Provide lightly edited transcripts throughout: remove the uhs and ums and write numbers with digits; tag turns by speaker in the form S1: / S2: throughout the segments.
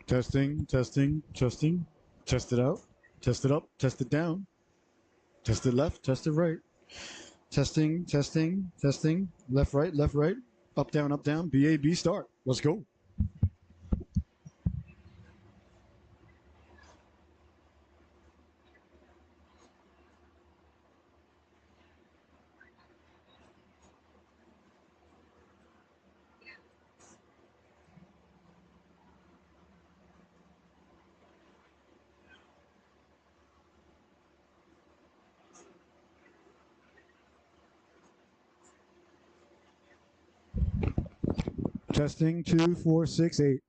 S1: Testing, testing, testing. Test it out. Test it up. Test it down. Test it left. Test it right. Testing, testing, testing. Left, right, left, right. Up, down, up, down. B, A, B, start. Let's go. Testing, 2, 4, 6, 8.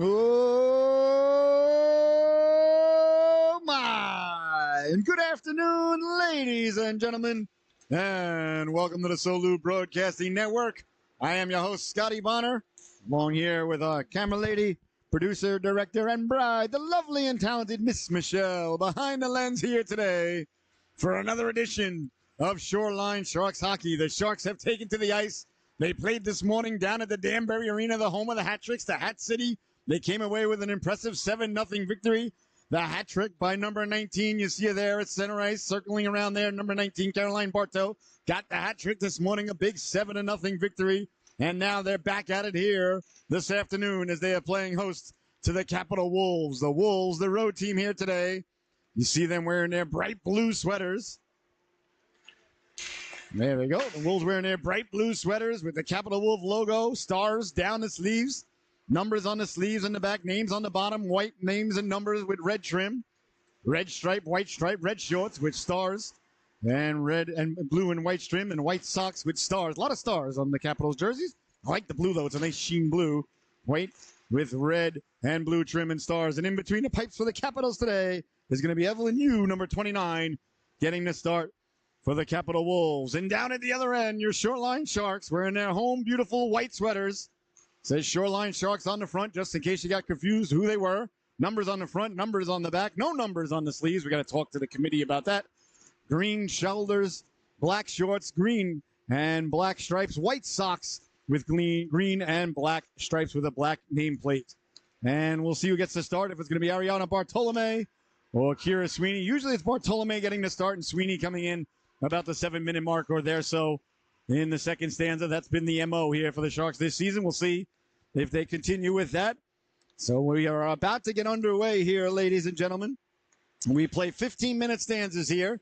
S1: Oh my! And good afternoon, ladies and gentlemen, and welcome to the Solu Broadcasting Network. I am your host, Scotty Bonner, along here with our camera lady, producer, director, and bride, the lovely and talented Miss Michelle, behind the lens here today for another edition of Shoreline Sharks Hockey. The Sharks have taken to the ice. They played this morning down at the Danbury Arena, the home of the Hat Tricks, the Hat City. They came away with an impressive 7-0 victory. The hat trick by number 19, you see her there at center ice, circling around there. Number 19, Caroline Bartow, got the hat trick this morning, a big 7-0 victory. And now they're back at it here this afternoon as they are playing host to the Capital Wolves. The Wolves, the road team here today. You see them wearing their bright blue sweaters. There they go. The Wolves wearing their bright blue sweaters with the Capital Wolf logo, stars down the sleeves. Numbers on the sleeves and the back, names on the bottom, white names and numbers with red trim, red stripe, red shorts with stars, and red and blue and white trim, and white socks with stars. A lot of stars on the Capitals jerseys. I like the blue, though. It's a nice sheen blue. White with red and blue trim and stars. And in between the pipes for the Capitals today is going to be Evelyn Yu, number 29, getting the start for the Capital Wolves. And down at the other end, your Shoreline Sharks wearing their home beautiful white sweaters. Says Shoreline Sharks on the front, just in case you got confused who they were. Numbers on the front, numbers on the back, no numbers on the sleeves. We got to talk to the committee about that. Green shoulders black shorts, green and black stripes, white socks with green and black stripes with a black nameplate. And we'll see who gets to start, if it's going to be Ariana Bartolome or Kira Sweeney. Usually it's Bartolome getting the start and Sweeney coming in about the 7-minute mark or there so in the second stanza. That's been the MO here for the Sharks this season. We'll see if they continue with that. So we are about to get underway here, ladies and gentlemen. We play 15-minute stanzas here.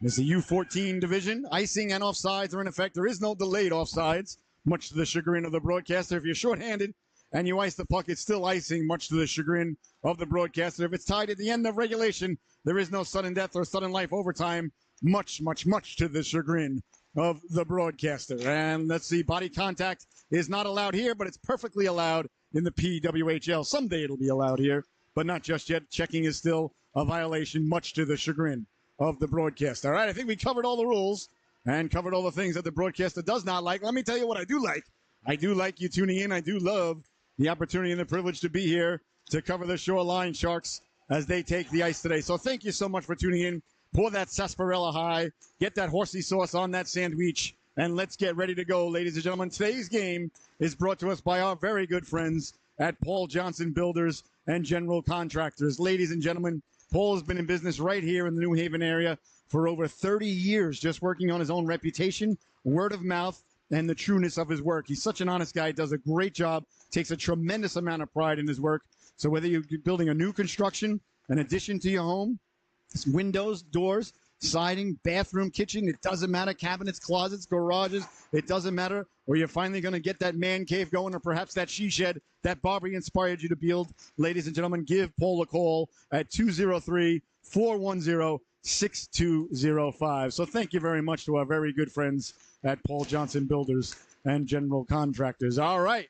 S1: This is the U14 division. Icing and offsides are in effect. There is no delayed offsides, much to the chagrin of the broadcaster. If you're shorthanded and you ice the puck, it's still icing, much to the chagrin of the broadcaster. If it's tied at the end of regulation, there is no sudden death or sudden life overtime, much to the chagrin of the broadcaster. And let's see, body contact is not allowed here, but it's perfectly allowed in the PWHL. Someday it'll be allowed here, but not just yet. Checking is still a violation, much to the chagrin of the broadcaster. All right, I think we covered all the rules and covered all the things that the broadcaster does not like. Let me tell you what I do like. I do like you tuning in. I do love the opportunity and the privilege to be here to cover the Shoreline Sharks as they take the ice today. So thank you so much for tuning in. Pour that sarsaparilla high, get that horsey sauce on that sandwich, and let's get ready to go, ladies and gentlemen. Today's game is brought to us by our very good friends at Paul Johnson Builders and General Contractors. Ladies and gentlemen, Paul has been in business right here in the New Haven area for over 30 years, just working on his own reputation, word of mouth, and the trueness of his work. He's such an honest guy, does a great job, takes a tremendous amount of pride in his work. So whether you're building a new construction, an addition to your home, windows, doors, siding, bathroom, kitchen, it doesn't matter, cabinets, closets, garages, it doesn't matter, or you're finally going to get that man cave going, or perhaps that she shed that Barbie inspired you to build. Ladies and gentlemen, give Paul a call at 203-410-6205. So thank you very much to our very good friends at Paul Johnson Builders and General Contractors. All right.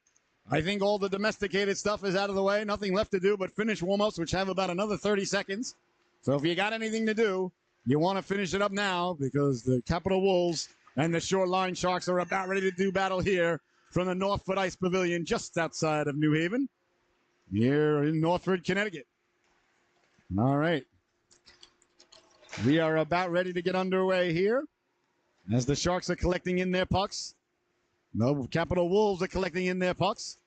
S1: I think all the domesticated stuff is out of the way. Nothing left to do but finish warm-ups, which have about another 30 seconds. So if you got anything to do, you want to finish it up now, because the Capital Wolves and the Shoreline Sharks are about ready to do battle here from the Northford Ice Pavilion just outside of New Haven, here in Northford, Connecticut. All right. We are about ready to get underway here as the Sharks are collecting in their pucks. The Capital Wolves are collecting in their pucks.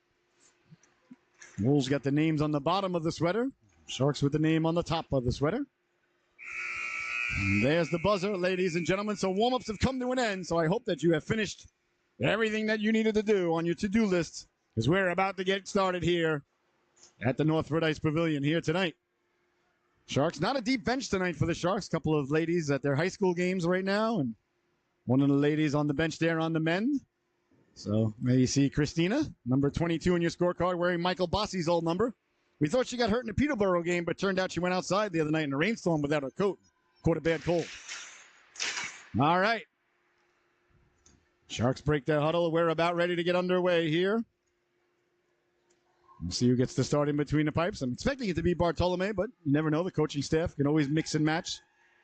S1: Wolves got the names on the bottom of the sweater. Sharks with the name on the top of the sweater. And there's the buzzer, ladies and gentlemen. So warm-ups have come to an end. So I hope that you have finished everything that you needed to do on your to-do list, because we're about to get started here at the Northford Ice Pavilion here tonight. Sharks, not a deep bench tonight for the Sharks. A couple of ladies at their high school games right now, and one of the ladies on the bench there on the men. So there you see Christina, number 22 on your scorecard, wearing Michael Bossi's old number. We thought she got hurt in the Peterborough game, but turned out she went outside the other night in a rainstorm without her coat. Caught a bad cold. All right. Sharks break their huddle. We're about ready to get underway here. We'll see who gets to start in between the pipes. I'm expecting it to be Bartolome, but you never know. The coaching staff can always mix and match,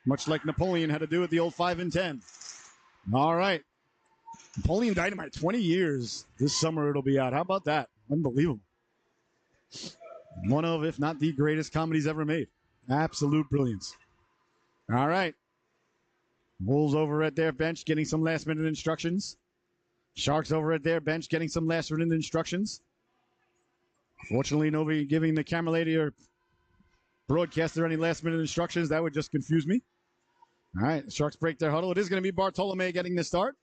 S1: much like Napoleon had to do with the old 5 and 10. All right. Napoleon Dynamite, 20 years. This summer it'll be out. How about that? Unbelievable. One of, if not the greatest comedies ever made. Absolute brilliance. All right. Wolves over at their bench getting some last-minute instructions. Sharks over at their bench getting some last-minute instructions. Fortunately, nobody giving the camera lady or broadcaster any last-minute instructions. That would just confuse me. All right. The Sharks break their huddle. It is going to be Bartolome getting the start.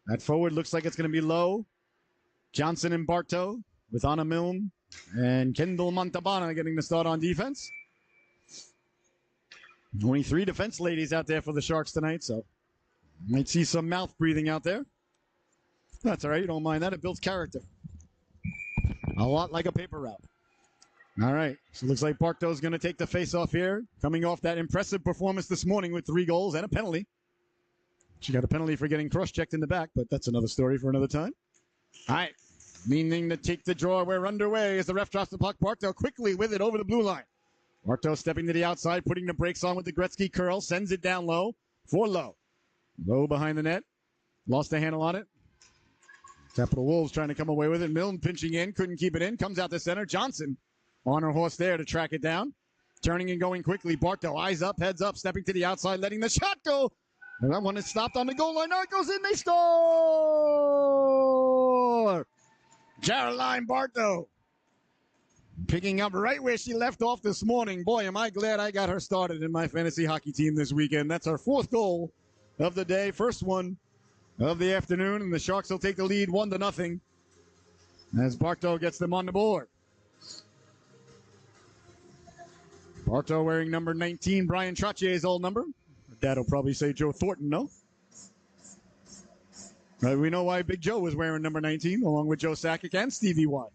S1: That forward looks like it's going to be Lowe, Johnson and Bartow with Anna Milne and Kendall Montalbano getting the start on defense. Only 3 defense ladies out there for the Sharks tonight, so might see some mouth breathing out there. That's all right. You don't mind that. It builds character. A lot like a paper route. All right. So it looks like Bartow's going to take the face-off here, coming off that impressive performance this morning with 3 goals and a penalty. She got a penalty for getting cross-checked in the back, but that's another story for another time. All right. Meaning to take the draw. We're underway as the ref drops the puck. Bartow quickly with it over the blue line. Bartow stepping to the outside, putting the brakes on with the Gretzky curl. Sends it down low for Lowe. Lowe behind the net. Lost the handle on it. Capital Wolves trying to come away with it. Milne pinching in. Couldn't keep it in. Comes out the center. Johnson on her horse there to track it down. Turning and going quickly. Bartow eyes up, heads up, stepping to the outside, letting the shot go. And that one is stopped on the goal line. Now it goes in. They score! Caroline Bartow picking up right where she left off this morning. Boy, am I glad I got her started in my fantasy hockey team this weekend. That's our fourth goal of the day. First one of the afternoon. And the Sharks will take the lead 1-0 as Bartow gets them on the board. Bartow wearing number 19, Brian Trottier's old number. Dad will probably say Joe Thornton, no? We know why Big Joe was wearing number 19, along with Joe Sakic and Stevie Y.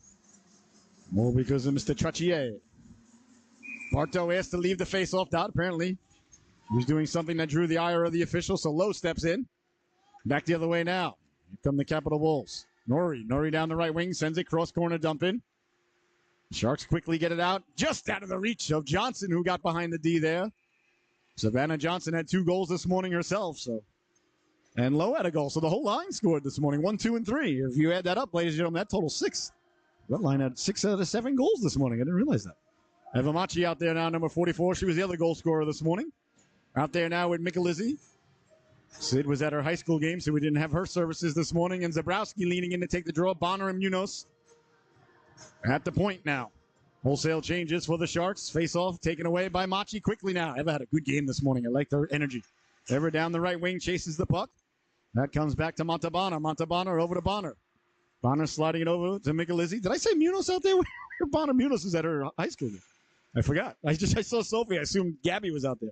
S1: Well, because of Mr. Trottier. Bartow asked to leave the face-off dot. Apparently, he was doing something that drew the ire of the official, so Lowe steps in. Back the other way now. Here come the Capital Wolves. Norrie down the right wing, sends it cross-corner dump in. Sharks quickly get it out, just out of the reach of Johnson, who got behind the D there. Savannah Johnson had 2 goals this morning herself, so. And Lowe had a goal, so the whole line scored this morning, 1, 2, and 3. If you add that up, ladies and gentlemen, that totals 6. That line had 6 out of 7 goals this morning. I didn't realize that. Evamachi out there now, number 44. She was the other goal scorer this morning. Out there now with Michelizzi. Sid was at her high school game, so we didn't have her services this morning. And Zabrowski leaning in to take the draw. Bonner and Munoz at the point now. Wholesale changes for the Sharks. Face-off taken away by Machi quickly now. Eva had a good game this morning. I liked her energy. Ever down the right wing, chases the puck. That comes back to Montalbano. Montalbano over to Bonner. Bonner sliding it over to Michelizzi. Did I say Munoz out there? Bonner Munoz is at her high school game. I forgot. I saw Sophie. I assumed Gabby was out there.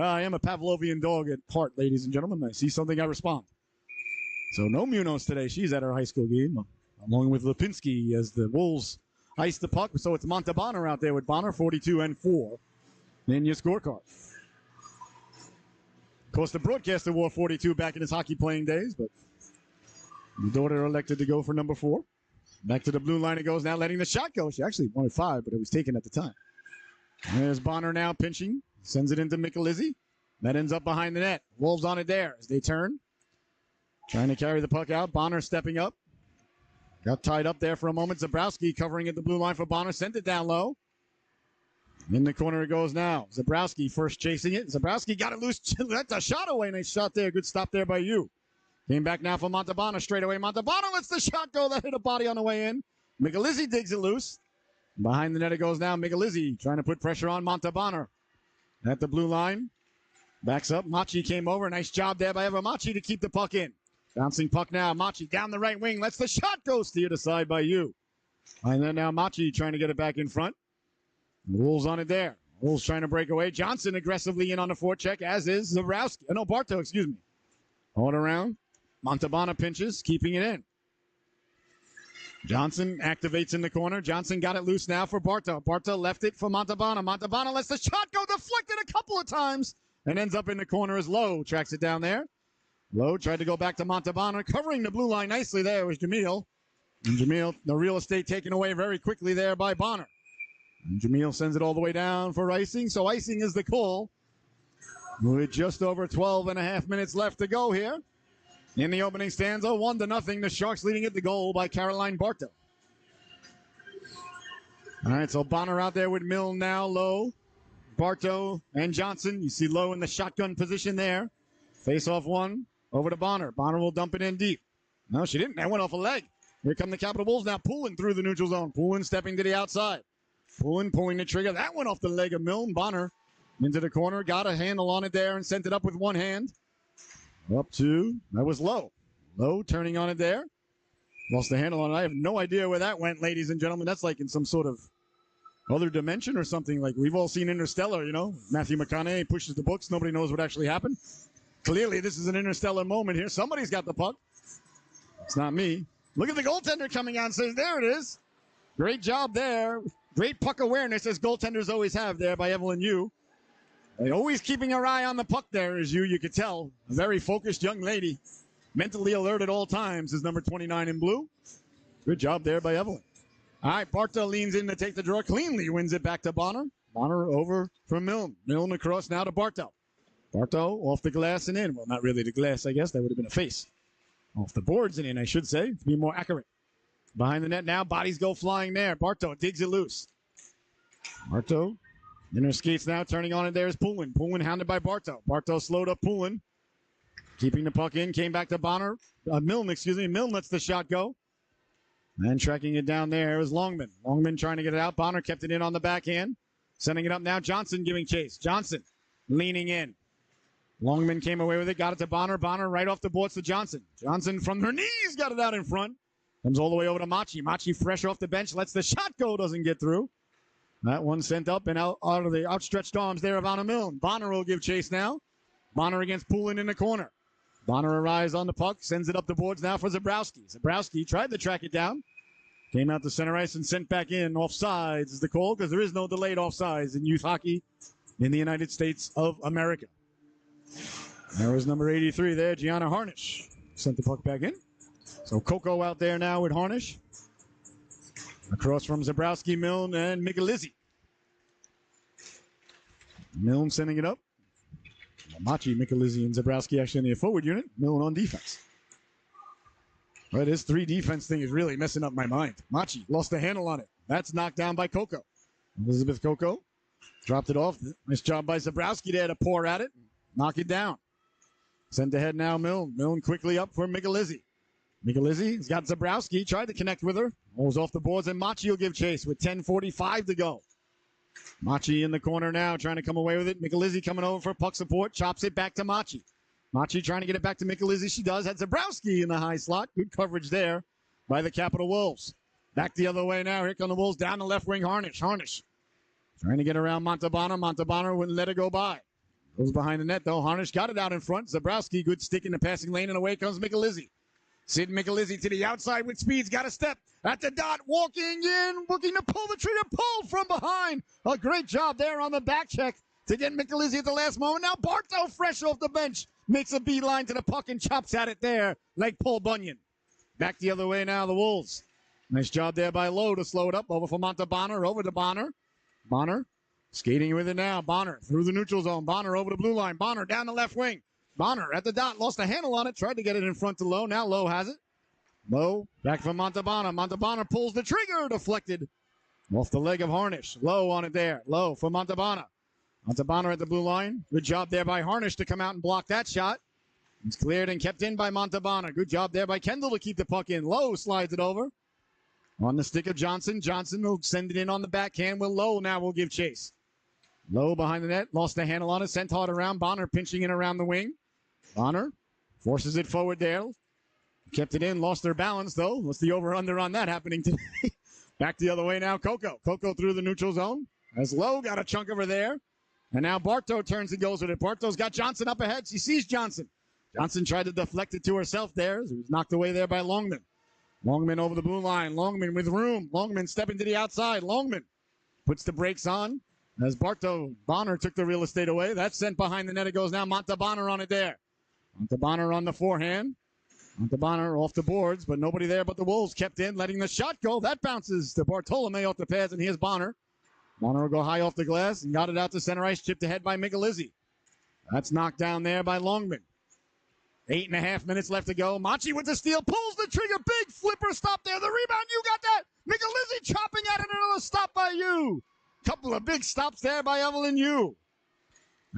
S1: I am a Pavlovian dog at heart, ladies and gentlemen. I see something, I respond. So no Munoz today. She's at her high school game, along with Lipinski as the Wolves ice the puck. So it's Montalbano out there with Bonner, 42 and 4 in your scorecard. Of course, the broadcaster wore 42 back in his hockey playing days, but the daughter elected to go for number 4. Back to the blue line it goes now, letting the shot go. She actually wanted 5, but it was taken at the time. There's Bonner now pinching. Sends it into Michelizzi. That ends up behind the net. Wolves on it there as they turn. Trying to carry the puck out. Bonner stepping up. Got tied up there for a moment. Zabrowski covering at the blue line for Bonner. Sent it down low. In the corner it goes now. Zabrowski first chasing it. Zabrowski got it loose. That's a shot away. Nice shot there. Good stop there by you. Came back now for Montalbano straight away. Montalbano lets the shot go. That hit a body on the way in. Michelizzi digs it loose. Behind the net it goes now. Michelizzi trying to put pressure on Montalbano. At the blue line. Backs up. Machi came over. Nice job there by Evamachi to keep the puck in. Bouncing puck now. Machi down the right wing. Lets the shot go. Steered aside by you. And then now Machi trying to get it back in front. Wolves on it there. Wolves trying to break away. Johnson aggressively in on the forecheck, as is Zabrowski. No, Bartow, excuse me. All around. Montalbano pinches, keeping it in. Johnson activates in the corner. Johnson got it loose now for Bartow. Bartow left it for Montalbano. Montalbano lets the shot go, deflected a couple of times, and ends up in the corner as Lowe tracks it down there. Lowe tried to go back to Montalbano. Covering the blue line nicely there was Jamil. And Jamil, the real estate taken away very quickly there by Bonner. And Jamil sends it all the way down for icing. So icing is the call. With just over 12 and a half minutes left to go here. In the opening stanza, 1-0. The Sharks leading it, the goal by Caroline Bartow. All right, so Bonner out there with Milne now, Lowe, Bartow, and Johnson. You see Lowe in the shotgun position there. Face off one, over to Bonner. Bonner will dump it in deep. No, she didn't. That went off a leg. Here come the Capital Bulls now, pulling through the neutral zone. Pulling, stepping to the outside. Pulling the trigger. That went off the leg of Milne. Bonner into the corner, got a handle on it there and sent it up with one hand. Up to, that was Lowe. Lowe turning on it there. Lost the handle on it. I have no idea where that went, ladies and gentlemen. That's like in some sort of other dimension or something. Like we've all seen Interstellar, you know. Matthew McConaughey pushes the books. Nobody knows what actually happened. Clearly, this is an interstellar moment here. Somebody's got the puck. It's not me. Look at the goaltender coming on. Says, there it is. Great job there. Great puck awareness, as goaltenders always have there by Evelyn Yu. Always keeping her eye on the puck there, as you could tell. A very focused young lady. Mentally alert at all times is number 29 in blue. Good job there by Evelyn. All right, Bartow leans in to take the draw. Cleanly wins it back to Bonner. Bonner over from Milne. Milne across now to Bartow. Bartow off the glass and in. Well, not really the glass, I guess. That would have been a face. Off the boards and in, I should say, to be more accurate. Behind the net now, bodies go flying there. Bartow digs it loose. Bartow. Inner skates now, turning on it there is Poulin. Poulin hounded by Bartow. Bartow slowed up Poulin. Keeping the puck in, came back to Bonner. Milne, excuse me. Milne lets the shot go. And tracking it down there is Longman. Longman trying to get it out. Bonner kept it in on the backhand. Sending it up now. Johnson giving chase. Johnson leaning in. Longman came away with it. Got it to Bonner. Bonner right off the boards to Johnson. Johnson from her knees got it out in front. Comes all the way over to Machi. Machi fresh off the bench. Lets the shot go. Doesn't get through. That one sent up and out of the outstretched arms there of Anna Milne. Bonner will give chase now. Bonner against Poulin in the corner. Bonner arrives on the puck. Sends it up the boards now for Zabrowski. Zabrowski tried to track it down. Came out to center ice and sent back in. Offsides is the call because there is no delayed offsides in youth hockey in the United States of America. There was number 83 there, Gianna Harnish. Sent the puck back in. So Coco out there now with Harnish. Across from Zabrowski, Milne, and Michelizzi. Milne sending it up. Machi, Michelizzi, and Zabrowski actually in the forward unit. Milne on defense. Well, this 3 defense thing is really messing up my mind. Machi lost the handle on it. That's knocked down by Coco. Elizabeth Coco dropped it off. Nice job by Zabrowski there to pour at it. Knock it down. Sent ahead now, Milne. Milne quickly up for Michelizzi. Michelizzi's got Zabrowski. Tried to connect with her. Rolls off the boards, and Machi will give chase with 10:45 to go. Machi in the corner now, trying to come away with it. Michelizzi coming over for puck support. Chops it back to Machi. Machi trying to get it back to Michelizzi. She does. Had Zabrowski in the high slot. Good coverage there by the Capital Wolves. Back the other way now. Here come the Wolves down the left wing. Harnish. Harnish trying to get around Montalbano. Montalbano wouldn't let it go by. Goes behind the net, though. Harnish got it out in front. Zabrowski, good stick in the passing lane, and away comes Michelizzi. Sid Michelizzi to the outside with speeds. Got a step at the dot. Walking in. Looking to pull the trigger. Pulled from behind. A great job there on the back check to get Michelizzi at the last moment. Now Bartow fresh off the bench. Makes a beeline to the puck and chops at it there like Paul Bunyan. Back the other way now, the Wolves. Nice job there by Lowe to slow it up. Over for Montalbano. Over to Bonner. Bonner skating with it now. Bonner through the neutral zone. Bonner over the blue line. Bonner down the left wing. Bonner at the dot. Lost a handle on it. Tried to get it in front to Lowe. Now Lowe has it. Lowe back from Montalbano. Montalbano pulls the trigger. Deflected off the leg of Harnish. Lowe on it there. Lowe for Montalbano. Montalbano at the blue line. Good job there by Harnish to come out and block that shot. It's cleared and kept in by Montalbano. Good job there by Kendall to keep the puck in. Lowe slides it over. On the stick of Johnson. Johnson will send it in on the backhand. Lowe now will give chase. Lowe behind the net. Lost the handle on it. Sent hard around. Bonner pinching in around the wing. Bonner forces it forward there. Kept it in. Lost their balance, though. What's the over-under on that happening today? Back the other way now. Coco. Coco through the neutral zone. As Lowe got a chunk over there. And now Bartow turns and goes with it. Bartow's got Johnson up ahead. She sees Johnson. Johnson tried to deflect it to herself there. It was knocked away there by Longman. Longman over the blue line. Longman with room. Longman stepping to the outside. Longman puts the brakes on. As Bonner took the real estate away. That's sent behind the net. It goes now. Montalbano on it there. Montalbano on the forehand. Montalbano off the boards, but nobody there but the Wolves kept in, letting the shot go. That bounces to Bartolome off the pads, and here's Bonner. Bonner will go high off the glass and got it out to center ice, chipped ahead by Michelizzi. That's knocked down there by Longman. 8.5 minutes left to go. Machi with the steal, pulls the trigger, big flipper stop there. The rebound, you got that. Michelizzi chopping at it, another stop by you. Couple of big stops there by Evelyn Yu.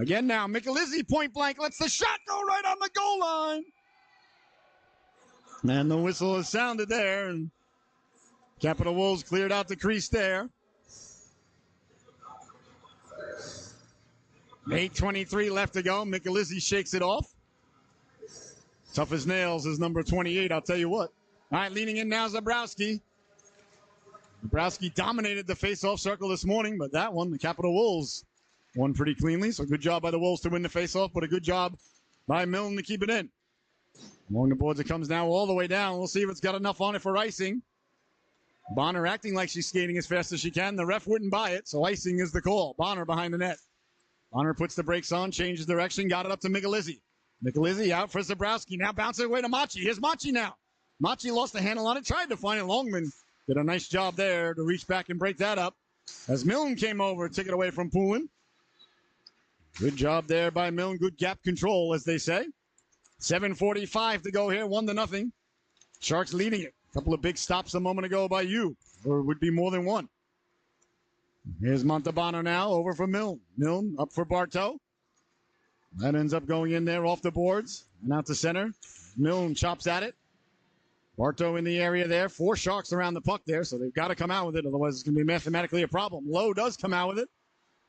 S1: Again now, Michelizzi point blank lets the shot go right on the goal line. And the whistle is sounded there, and Capital Wolves cleared out the crease there. 8:23 left to go. Michelizzi shakes it off. Tough as nails is number 28, I'll tell you what. All right, leaning in now, Zabrowski. Zabrowski dominated the face-off circle this morning, but that one, the Capital Wolves, won pretty cleanly. So good job by the Wolves to win the face-off, but a good job by Milne to keep it in. Along the boards it comes now all the way down. We'll see if it's got enough on it for icing. Bonner acting like she's skating as fast as she can. The ref wouldn't buy it, so icing is the call. Bonner behind the net. Bonner puts the brakes on, changes direction, got it up to Michelizzi. Michelizzi out for Zabrowski. Now bouncing away to Machi. Here's Machi now. Machi lost the handle on it, tried to find it. Longman did a nice job there to reach back and break that up. As Milne came over, took it away from Poulin. Good job there by Milne. Good gap control, as they say. 7:45 to go here, 1-0. Sharks leading it. A couple of big stops a moment ago by you, or it would be more than one. Here's Montalbano now, over for Milne. Milne up for Bartow. That ends up going in there off the boards and out to center. Milne chops at it. Bartow in the area there. 4 Sharks around the puck there, so they've got to come out with it. Otherwise, it's going to be mathematically a problem. Lowe does come out with it.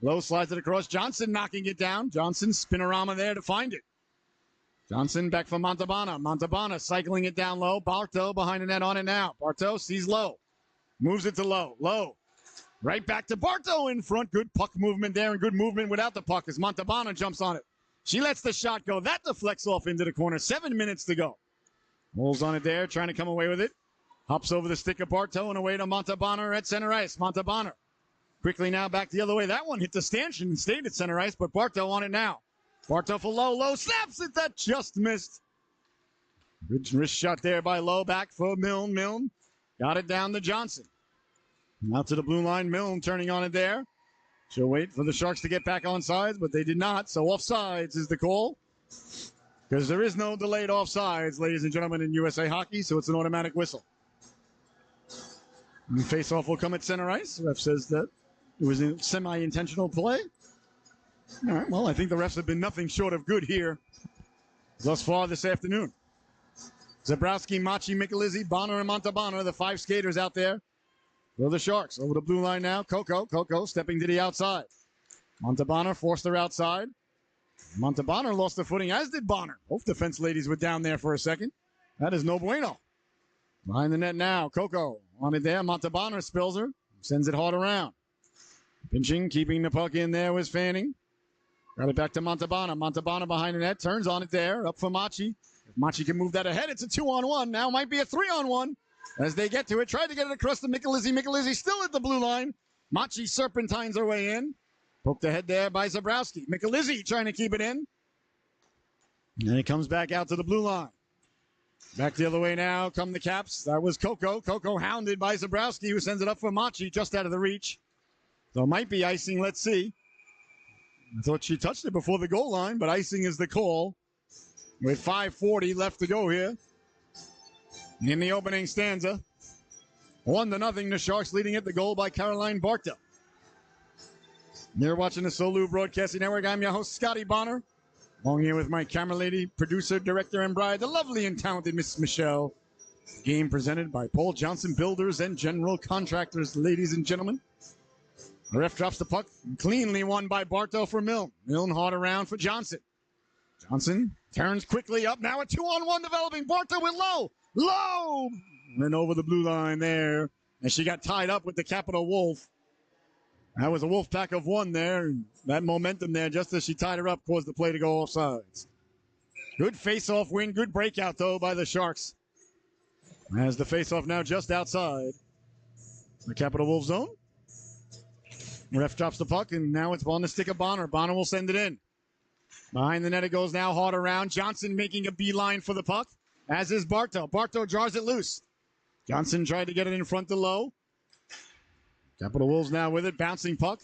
S1: Lowe slides it across. Johnson knocking it down. Johnson spinorama there to find it. Johnson back for Montalbano. Montalbano cycling it down low. Bartow behind the net on it now. Bartow sees Lowe. Moves it to Lowe. Lowe. Right back to Bartow in front. Good puck movement there and good movement without the puck as Montalbano jumps on it. She lets the shot go. That deflects off into the corner. 7 minutes to go. Wolves on it there, trying to come away with it. Hops over the stick of Bartow and away to Montalbano at center ice. Montalbano quickly now back the other way. That one hit the stanchion and stayed at center ice, but Bartow on it now. Bartow for Lowe. Lowe snaps it. That just missed. Good wrist shot there by Lowe. Back for Milne. Milne got it down to Johnson. Out to the blue line. Milne turning on it there. She'll wait for the Sharks to get back on sides, but they did not. So offsides is the call. Because there is no delayed offsides, ladies and gentlemen, in USA Hockey, so it's an automatic whistle. And face-off will come at center ice. The ref says that it was a semi-intentional play. All right, well, I think the refs have been nothing short of good here thus far this afternoon. Zabrowski, Machi, Michelizzi, Bonner, and Montalbano, the 5 skaters out there for the Sharks. Over the blue line now, Coco stepping to the outside. Montalbano forced her outside. Montalbano lost the footing, as did Bonner. Both defense ladies were down there for a second. That is no bueno. Behind the net now, Coco on it there. Montalbano spills her, sends it hard around. Pinching, keeping the puck in there was Fanning. Got it back to Montalbano. Montalbano behind the net, turns on it there, up for Machi. If Machi can move that ahead, it's a 2-on-1. Now might be a 3-on-1 as they get to it. Tried to get it across to Michelizzi. Michelizzi still at the blue line. Machi serpentines her way in. Poked ahead there by Zabrowski. Michelizzi trying to keep it in. And it comes back out to the blue line. Back the other way now come the Caps. That was Coco. Coco hounded by Zabrowski, who sends it up for Machi just out of the reach. So it might be icing. Let's see. I thought she touched it before the goal line, but icing is the call. With 5:40 left to go here in the opening stanza. 1-0, the Sharks leading at the goal by Caroline Bartow. You're watching the Solu Broadcasting Network. I'm your host, Scotty Bonner. Along here with my camera lady, producer, director, and bride, the lovely and talented Miss Michelle. Game presented by Paul Johnson Builders and General Contractors, ladies and gentlemen. The ref drops the puck, cleanly won by Bartow for Milne. Milne hard around for Johnson. Johnson turns quickly up. Now a 2-on-1 developing. Bartow with Lowe. Lowe! And over the blue line there. And she got tied up with the Capital Wolf. That was a wolf pack of 1 there. That momentum there, just as she tied her up, caused the play to go offsides. Good face-off win. Good breakout, though, by the Sharks. As the face-off now just outside the Capital Wolf zone. Ref drops the puck, and now it's on the stick of Bonner. Bonner will send it in. Behind the net it goes now, hard around. Johnson making a beeline for the puck, as is Bartow. Bartow jars it loose. Johnson tried to get it in front to Lowe. Capital Wolves now with it, bouncing puck.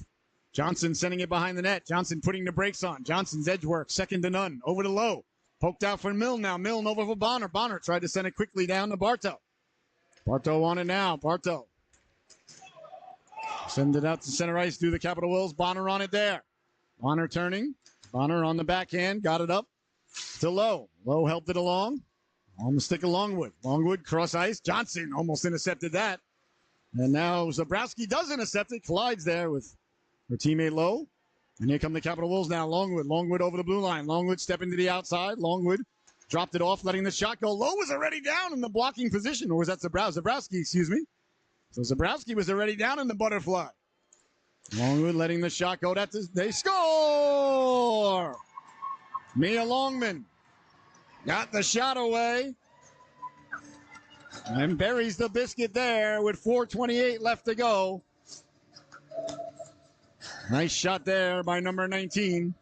S1: Johnson sending it behind the net. Johnson putting the brakes on. Johnson's edge work, second to none. Over to Lowe. Poked out for Milne now. Milne over for Bonner. Bonner tried to send it quickly down to Bartow. Bartow on it now. Bartow. Send it out to center ice through the Capital Wolves. Bonner on it there. Bonner turning. Bonner on the backhand. Got it up to Lowe. Lowe helped it along. On the stick of Longwood. Longwood cross ice. Johnson almost intercepted that. And now Zabrowski does intercept it. Collides there with her teammate Lowe. And here come the Capital Wolves now. Longwood. Longwood over the blue line. Longwood stepping to the outside. Longwood dropped it off, letting the shot go. Lowe was already down in the blocking position. Or was that Zabrowski, excuse me. So Zabrowski was already down in the butterfly. Longwood letting the shot go. They score! Mia Longman got the shot away. And buries the biscuit there with 4:28 left to go. Nice shot there by number 19.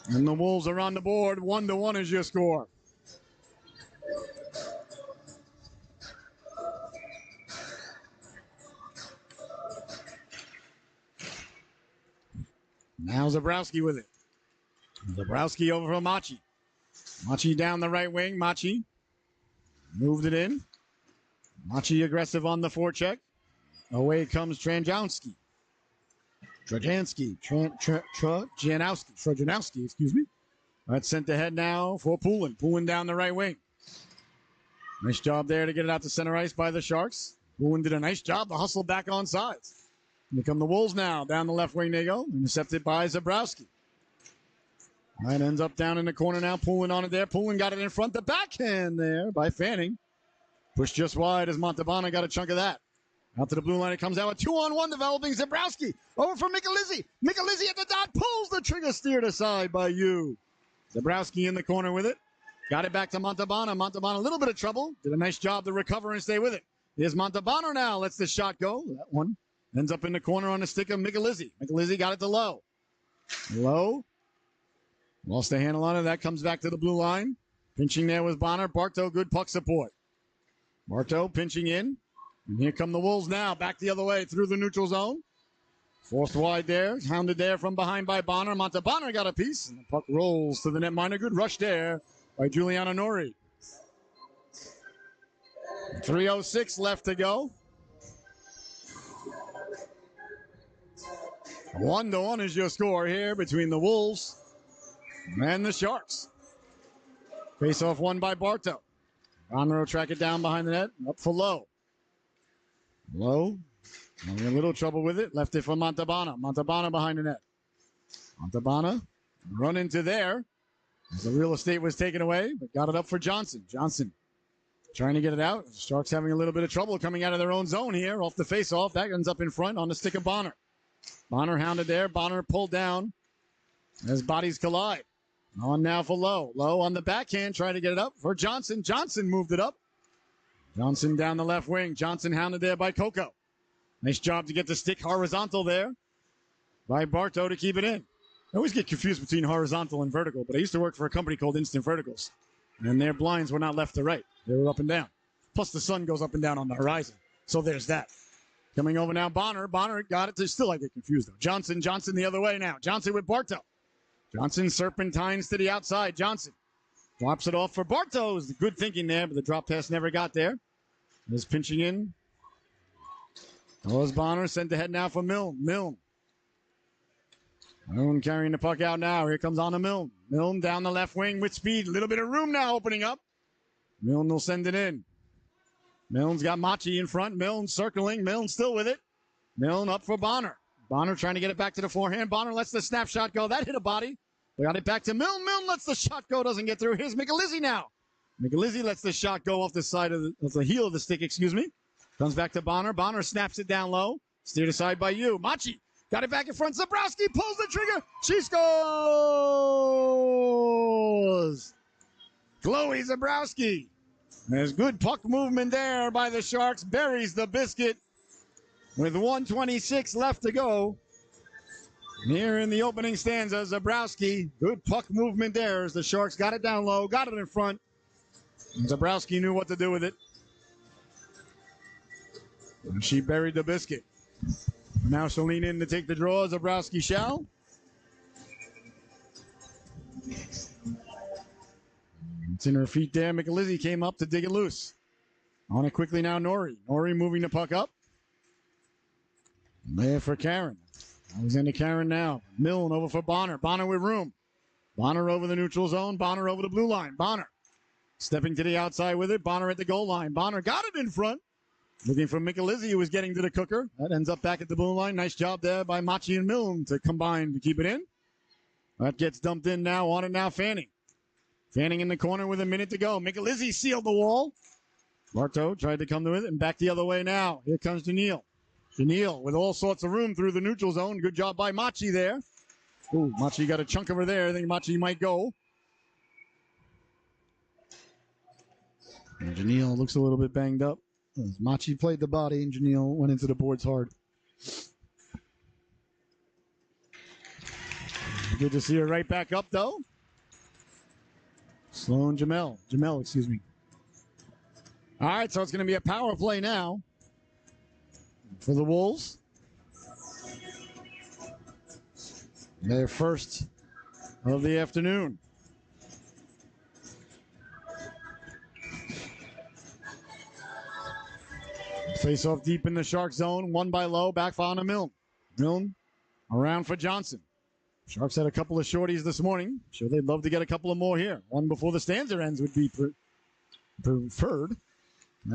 S1: And the Wolves are on the board. 1-1 is your score. Now Zabrowski with it. Zabrowski over for Machi. Machi down the right wing. Machi moved it in. Machi aggressive on the forecheck. Away comes Tranjowski. Trojanowski, excuse me. That's sent ahead now for Poulin. Poulin down the right wing. Nice job there to get it out to center ice by the Sharks. Poulin did a nice job to hustle back on sides. Here come the Wolves now. Down the left wing they go. Intercepted by Zabrowski. That ends up down in the corner now. Poulin on it there. Poulin got it in front. The backhand there by Fanning. Pushed just wide as Montalbano got a chunk of that. Out to the blue line. It comes out with 2-on-1 developing. Zabrowski over for Michelizzi. Michelizzi at the dot. Pulls the trigger, steered aside by you. Zabrowski in the corner with it. Got it back to Montalbano. Montalbano a little bit of trouble. Did a nice job to recover and stay with it. Here's Montalbano now. Lets the shot go. That one ends up in the corner on the stick of Michelizzi. Michelizzi got it to Lowe. Lowe. Lost the handle on it. That comes back to the blue line. Pinching there was Bonner. Bartow, good puck support. Bartow pinching in. And here come the Wolves now. Back the other way through the neutral zone. Forced wide there. Hounded there from behind by Bonner. Montalbano got a piece. And the puck rolls to the netminder. Good rush there by Giuliano Nori. 3:06 left to go. 1-1 is your score here between the Wolves and the Sharks. Face-off won by Bartow. Bonner will track it down behind the net. Up for Lowe. Lowe having a little trouble with it. Left it for Montalbano. Montalbano behind the net. Montalbano run into there as the real estate was taken away, but got it up for Johnson. Johnson trying to get it out. The Sharks having a little bit of trouble coming out of their own zone here off the face-off. That ends up in front on the stick of Bonner. Bonner hounded there. Bonner pulled down as bodies collide. On now for Lowe. Lowe on the backhand trying to get it up for Johnson. Johnson moved it up. Johnson down the left wing. Johnson hounded there by Coco. Nice job to get the stick horizontal there by Bartow to keep it in. I always get confused between horizontal and vertical, but I used to work for a company called Instant Verticals, and their blinds were not left to right. They were up and down. Plus, the sun goes up and down on the horizon. So there's that. Coming over now, Bonner. Bonner got it to still, I get confused, though. Johnson the other way now. Johnson with Bartow. Johnson serpentines to the outside. Johnson drops it off for Bartow. Good thinking there, but the drop pass never got there. Is pinching in. Was Bonner sent ahead now for Milne. Milne carrying the puck out now. Here comes on to Milne. Milne down the left wing with speed. A little bit of room now opening up. Milne will send it in. Milne's got Machi in front. Milne circling. Milne still with it. Milne up for Bonner. Bonner trying to get it back to the forehand. Bonner lets the snapshot go. That hit a body. They got it back to Milne. Milne lets the shot go. Doesn't get through. Here's Michelizzi now. Michelizzi lets the shot go off the side of the heel of the stick, excuse me. Comes back to Bonner. Bonner snaps it down low. Steered aside by you. Machi got it back in front. Zabrowski pulls the trigger. She scores. Chloe Zabrowski. There's good puck movement there by the Sharks. Buries the biscuit with 1:26 left to go. Here in the opening stanza, Zabrowski. Good puck movement there as the Sharks got it down low, got it in front. And Zabrowski knew what to do with it. And she buried the biscuit. Now she'll lean in to take the draw. Zabrowski shall. It's in her feet there. Michelizzi came up to dig it loose. On it quickly now, Nori. Nori moving the puck up. There for Karen. Alexander Karen now. Milne over for Bonner. Bonner with room. Bonner over the neutral zone. Bonner over the blue line. Bonner stepping to the outside with it. Bonner at the goal line. Bonner got it in front. Looking for Michelizzi, who was getting to the cooker. That ends up back at the blue line. Nice job there by Machi and Milne to combine to keep it in. That gets dumped in now. On it now, Fanning. Fanning in the corner with a minute to go. Michelizzi sealed the wall. Bartow tried to come to it and back the other way now. Here comes Daniil. Daniil with all sorts of room through the neutral zone. Good job by Machi there. Ooh, Machi got a chunk of her there. I think Machi might go. And Daniil looks a little bit banged up. As Machi played the body and Daniil went into the boards hard. Good to see her right back up, though. Sloan Jamel, excuse me. All right, so it's going to be a power play now for the Wolves. Their first of the afternoon. Face off deep in the Shark zone. Won by Lowe. Back on to Milne. Milne Around for Johnson. Sharks had a couple of shorties this morning. Sure, they'd love to get a couple of more here. One before the stanza ends would be preferred.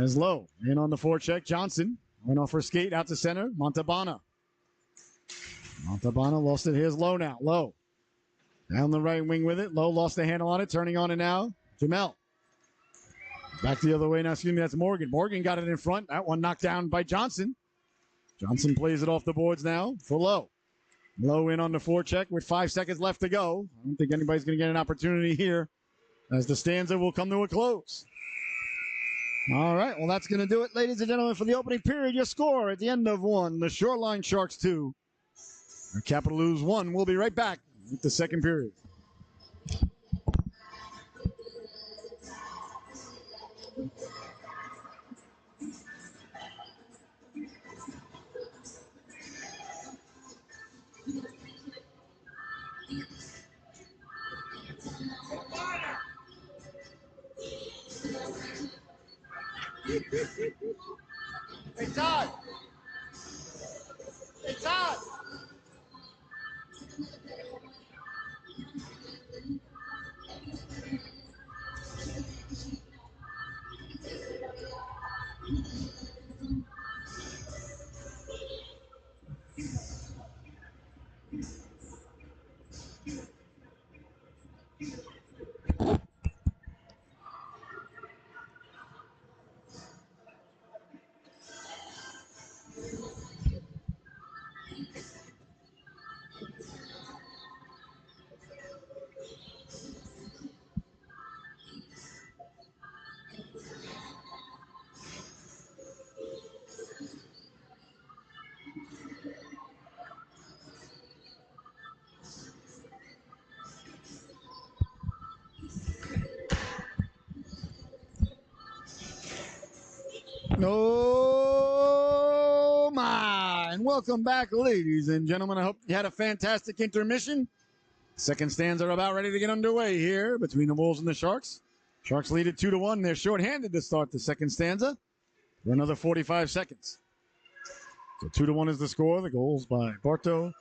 S1: As low. In on the forecheck. Johnson went off her skate out to center. Montalbano. Montalbano lost it. Here's Low now. Low. Down the right wing with it. Low lost the handle on it. Turning on it now. Jamel. Back the other way now. Excuse me. That's Morgan. Morgan got it in front. That one knocked down by Johnson. Johnson plays it off the boards now for Low. Low in on the forecheck with 5 seconds left to go. I don't think anybody's going to get an opportunity here as the stanza will come to a close. All right, well, that's going to do it, ladies and gentlemen, for the opening period. Your score at the end of one, the Shoreline Sharks 2, the Capitaloos 1. We'll be right back with the second period.
S2: Hey, Todd! Hey, Todd!
S1: Oh, my. And welcome back, ladies and gentlemen. I hope you had a fantastic intermission. Second stands are about ready to get underway here between the Wolves and the Sharks. Sharks lead it 2-1. They're shorthanded to start the second stanza for another 45 seconds. So 2-1 is the score. The goals by Bartow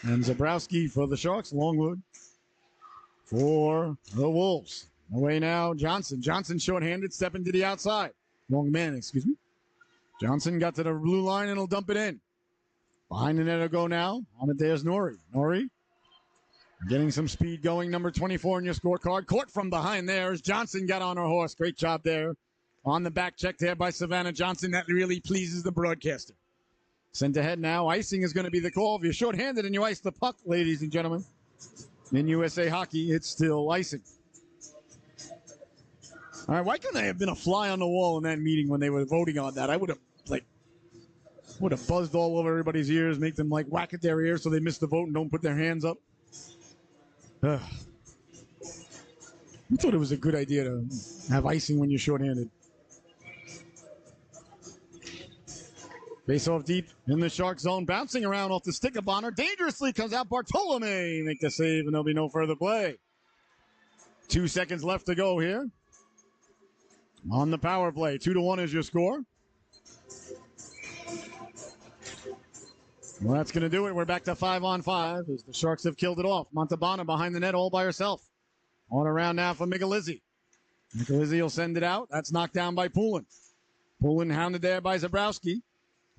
S1: and Zabrowski for the Sharks. Longwood for the Wolves. Away now, Johnson. Johnson shorthanded, stepping to the outside. Wrong man, excuse me. Johnson got to the blue line and he'll dump it in. Behind the net will go now. On it, there's Nori. Nori getting some speed going. Number 24 in your scorecard. Caught from behind there as Johnson got on her horse. Great job there. On the back check there by Savannah Johnson. That really pleases the broadcaster. Sent ahead now. Icing is going to be the call. If you're shorthanded and you ice the puck, ladies and gentlemen, in USA Hockey, it's still icing. All right, why couldn't I have been a fly on the wall in that meeting when they were voting on that? I would have buzzed all over everybody's ears, make them whack at their ears so they miss the vote and don't put their hands up. I thought it was a good idea to have icing when you're shorthanded. Face off deep in the Shark zone, bouncing around off the stick of Bonner. Dangerously comes out Bartolome. Make the save, and there'll be no further play. 2 seconds left to go here. On the power play, 2-1 is your score. Well, that's going to do it. We're back to 5-on-5 as the Sharks have killed it off. Montalbano behind the net all by herself. On around now for Michelizzi. Michelizzi will send it out. That's knocked down by Poulin. Poulin hounded there by Zabrowski.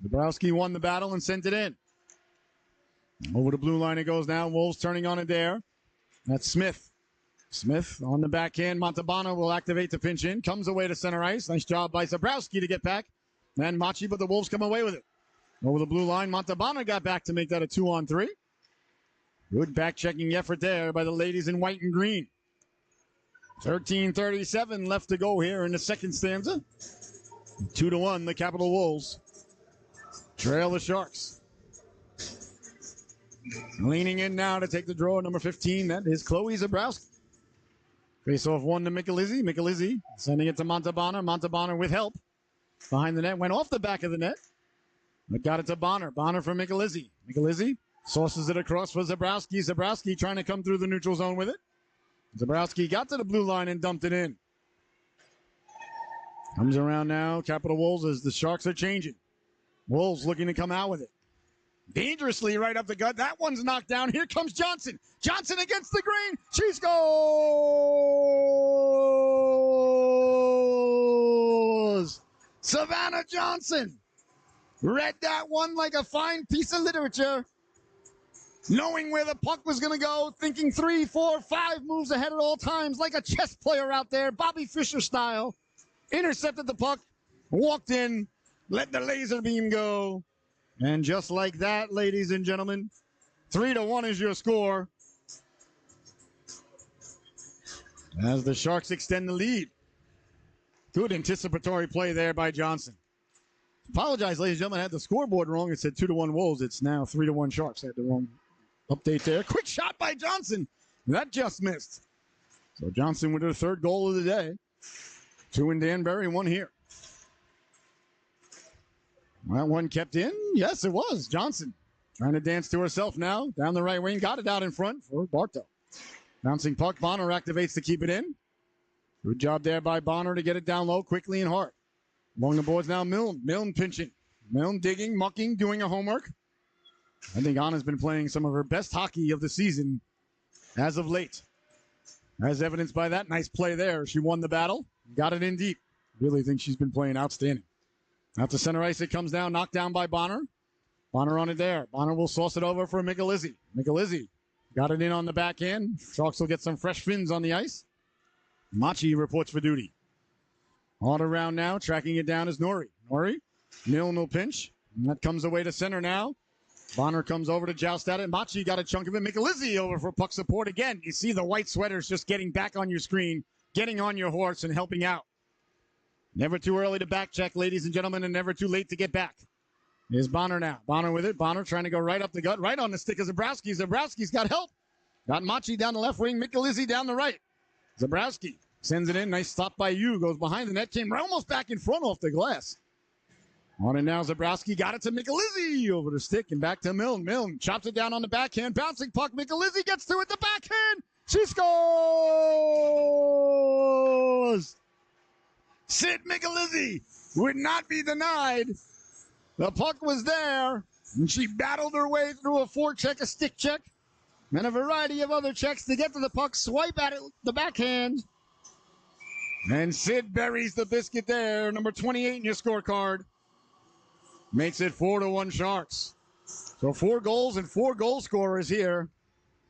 S1: Zabrowski won the battle and sent it in. Over the blue line it goes now. Wolves turning on it there. That's Smith. Smith on the backhand. Montalbano will activate the pinch in. Comes away to center ice. Nice job by Zabrowski to get back. And Machi, but the Wolves come away with it. Over the blue line, Montalbano got back to make that a 2-on-3. Good back-checking effort there by the ladies in white and green. 13:37 left to go here in the second stanza. 2-1, the Capital Wolves trail the Sharks. Leaning in now to take the draw, number 15. That is Chloe Zabrowski. Face-off one to Michelizzi. Michelizzi sending it to Montalbano. Montalbano with help. Behind the net. Went off the back of the net. But got it to Bonner. Bonner for Michelizzi. Michelizzi sauces it across for Zabrowski. Zabrowski trying to come through the neutral zone with it. Zabrowski got to the blue line and dumped it in. Comes around now. Capital Wolves as the Sharks are changing. Wolves looking to come out with it. Dangerously right up the gut. That one's knocked down. Here comes Johnson. Johnson against the green. She scores! Savannah Johnson read that one like a fine piece of literature, knowing where the puck was going to go, thinking 3, 4, 5 moves ahead at all times, like a chess player out there, Bobby Fischer style. Intercepted the puck, walked in, let the laser beam go. And just like that, ladies and gentlemen, 3-1 is your score as the Sharks extend the lead. Good anticipatory play there by Johnson. Apologize, ladies and gentlemen, I had the scoreboard wrong. It said 2-1 Wolves. It's now 3-1 Sharks. I had the wrong update there. Quick shot by Johnson. That just missed. So Johnson with her third goal of the day. 2 in Danbury, 1 here. That one kept in. Yes, it was. Johnson trying to dance to herself now. Down the right wing. Got it out in front for Bartow. Bouncing puck. Bonner activates to keep it in. Good job there by Bonner to get it down low quickly and hard. Along the boards now, Milne. Milne pinching. Milne digging, mucking, doing her homework. I think Anna's been playing some of her best hockey of the season as of late. As evidenced by that nice play there. She won the battle. Got it in deep. Really think she's been playing outstanding. Out to center ice it comes down. Knocked down by Bonner. Bonner on it there. Bonner will sauce it over for Michelizzi. Michelizzi got it in on the backhand. Sharks will get some fresh fins on the ice. Machi reports for duty. All around now, tracking it down is Norrie. Norrie, Milne will pinch. And that comes away to center now. Bonner comes over to joust at it. Machi got a chunk of it. Michelizzi over for puck support again. You see the white sweaters just getting back on your screen, getting on your horse and helping out. Never too early to back check, ladies and gentlemen, and never too late to get back. Here's Bonner now. Bonner with it. Bonner trying to go right up the gut, right on the stick of Zabrowski. Zabrowski's got help. Got Machi down the left wing. Michelizzi down the right. Zabrowski sends it in. Nice stop by you. Goes behind the net. Came almost back in front off the glass. On it now, Zabrowski got it to Michelizzi over the stick and back to Milne. Milne chops it down on the backhand. Bouncing puck. Michelizzi gets to it. The backhand. She scores! Sid Michelizzi would not be denied. The puck was there, and she battled her way through a forecheck, a stick check, and a variety of other checks to get to the puck, swipe at it, the backhand. And Sid buries the biscuit there, number 28 in your scorecard. Makes it 4-1 Sharks. So 4 goals and 4 goal scorers here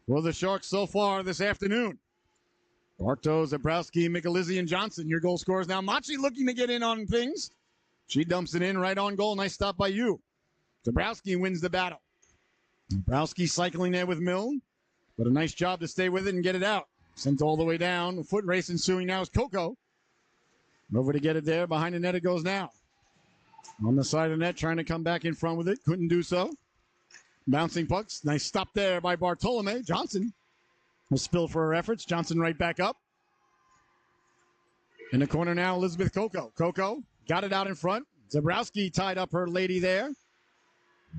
S1: for the Sharks so far this afternoon. Bartow, Zabrowski, Michelizzi, and Johnson, your goal scorers. Now Machi looking to get in on things. She dumps it in right on goal. Nice stop by you. Zabrowski wins the battle. Zabrowski cycling there with Milne, but a nice job to stay with it and get it out. Sent all the way down. The foot race ensuing now is Coco. Over to get it there. Behind the net it goes now. On the side of the net, trying to come back in front with it. Couldn't do so. Bouncing pucks. Nice stop there by Bartolome. Johnson. A spill for her efforts. Johnson right back up. In the corner now, Elizabeth Coco. Coco got it out in front. Zabrowski tied up her lady there.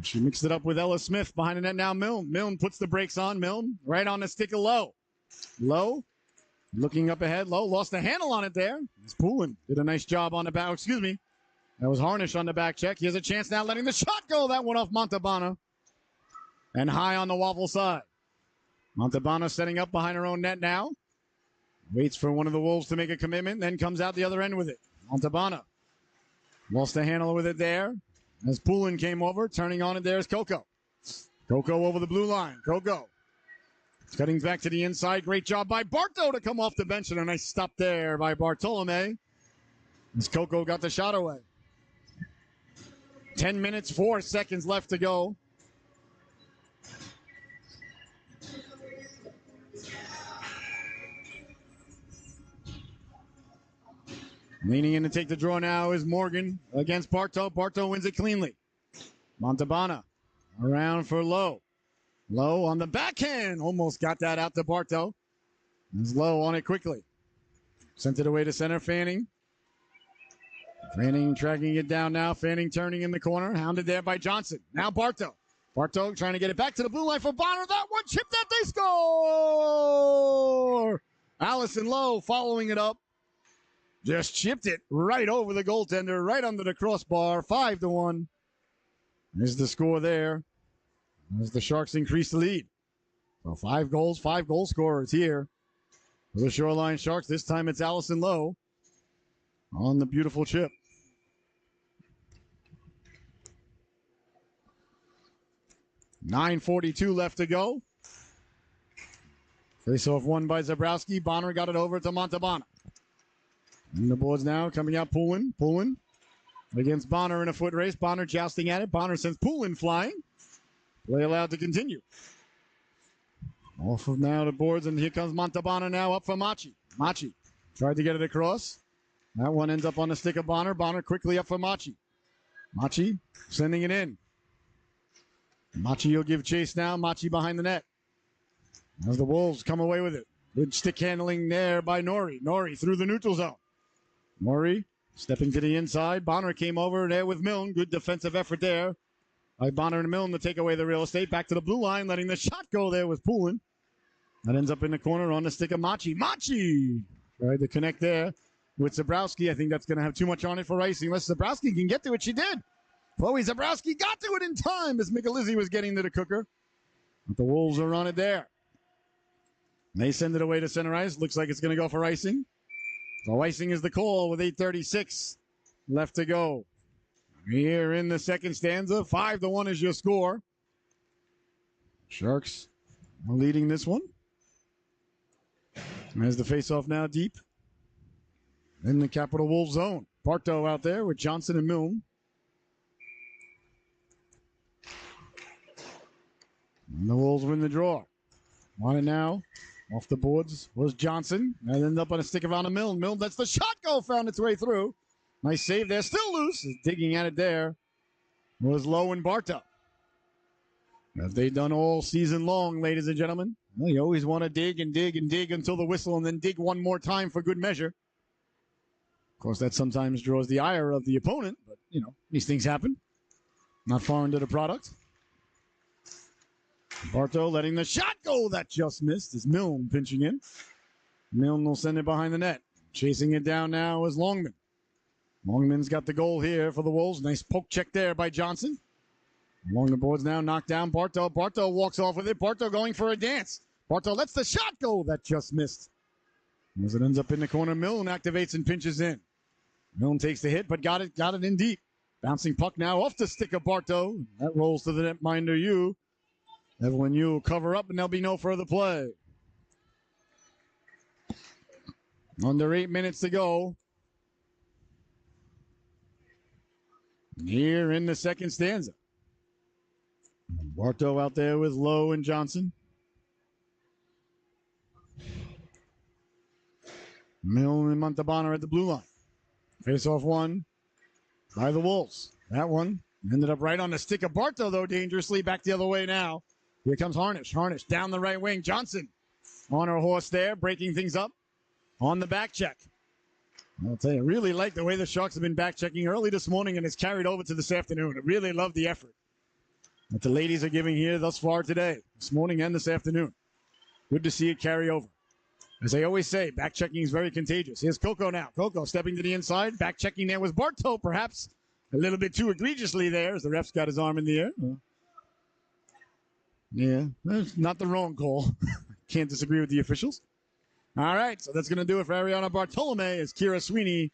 S1: She mixed it up with Ella Smith behind the net now. Milne. Milne puts the brakes on. Milne right on the stick of Lowe. Lowe looking up ahead. Lowe lost the handle on it there. It's Poulin did a nice job on the back. Excuse me. That was Harnish on the back check. He has a chance now letting the shot go. That one off Montalbano. And high on the waffle side. Montalbano setting up behind her own net now. Waits for one of the Wolves to make a commitment, then comes out the other end with it. Montalbano lost the handle with it there. As Poulin came over, turning on it, there's Coco. Coco over the blue line. Coco cutting back to the inside. Great job by Bartow to come off the bench, and a nice stop there by Bartolome as Coco got the shot away. 10 minutes, 4 seconds left to go. Leaning in to take the draw now is Morgan against Bartow. Bartow wins it cleanly. Montalbano around for Lowe. Lowe on the backhand. Almost got that out to Bartow. There's Lowe on it quickly. Sent it away to center. Fanning. Fanning tracking it down now. Fanning turning in the corner. Hounded there by Johnson. Now Bartow. Bartow trying to get it back to the blue line for Bonner. That one chipped that. They score! Allison Lowe following it up. Just chipped it right over the goaltender, right under the crossbar. 5-1 is the score there. as the Sharks increase the lead. So 5 goal scorers here for the Shoreline Sharks. This time it's Allison Lowe on the beautiful chip. .9:42 left to go. Face-off won by Zabrowski. Bonner got it over to Montalbano. And the boards now coming out Poulin. Poulin against Bonner in a foot race. Bonner jousting at it. Bonner sends Poulin flying. Play allowed to continue. Off of now the boards, and here comes Montalbano now up for Machi. Machi tried to get it across. That one ends up on the stick of Bonner. Bonner quickly up for Machi. Machi sending it in. Machi will give chase now. Machi behind the net. As the Wolves come away with it. Good stick handling there by Nori. Nori through the neutral zone. Nori stepping to the inside. Bonner came over there with Milne. Good defensive effort there by Bonner and Milne to take away the real estate. Back to the blue line, letting the shot go there with Poulin. That ends up in the corner on the stick of Machi. Machi tried to connect there with Zabrowski. I think that's going to have too much on it for icing. Unless Zabrowski can get to it, she did. Chloe Zabrowski got to it in time as Michelizzi was getting to the cooker. But the Wolves are on it there. They send it away to center ice. Looks like it's going to go for icing. So icing is the call with 8:36 left to go. Here in the second stanza, 5-1 is your score. Sharks are leading this one. As the faceoff now deep in the Capital Wolves zone. Bartow out there with Johnson and Milne. And the Wolves win the draw. On it now. Off the boards was Johnson. And ended up on a stick of Anna Milne. Milne lets the shot go. Found its way through. Nice save there. Still loose. Digging at it there was Lowe and Bartow. As they've done all season long, ladies and gentlemen. Well, you always want to dig and dig and dig until the whistle and then dig one more time for good measure. Of course, that sometimes draws the ire of the opponent. But, you know, these things happen. Not foreign to the product. Bartow letting the shot go. That just missed. Is Milne pinching in. Milne will send it behind the net. Chasing it down now is Longman. Longman's got the goal here for the Wolves. Nice poke check there by Johnson. Along the boards now, knocked down Bartow. Bartow walks off with it. Bartow going for a dance. Bartow lets the shot go. That just missed. As it ends up in the corner, Milne activates and pinches in. Milne takes the hit, but got it in deep. Bouncing puck now off the stick of Bartow. That rolls to the netminder Yu. Evelyn Yu will cover up, and there'll be no further play. Under 8 minutes to go. Here in the second stanza. Bartow out there with Lowe and Johnson. Milne and Montalbano at the blue line. Face-off one by the Wolves. That one ended up right on the stick of Bartow, though, dangerously. Back the other way now. Here comes Harnish. Harnish down the right wing. Johnson on her horse there, breaking things up on the back check. I'll tell you, I really like the way the Sharks have been back checking early this morning, and it's carried over to this afternoon. I really love the effort that the ladies are giving here thus far today, this morning and this afternoon. Good to see it carry over. As I always say, back checking is very contagious. Here's Coco now. Coco stepping to the inside. Back checking there was Bartow, perhaps a little bit too egregiously there as the ref's got his arm in the air. Yeah, that's not the wrong call. Can't disagree with the officials. All right, so that's going to do it for Ariana Bartolome as Kira Sweeney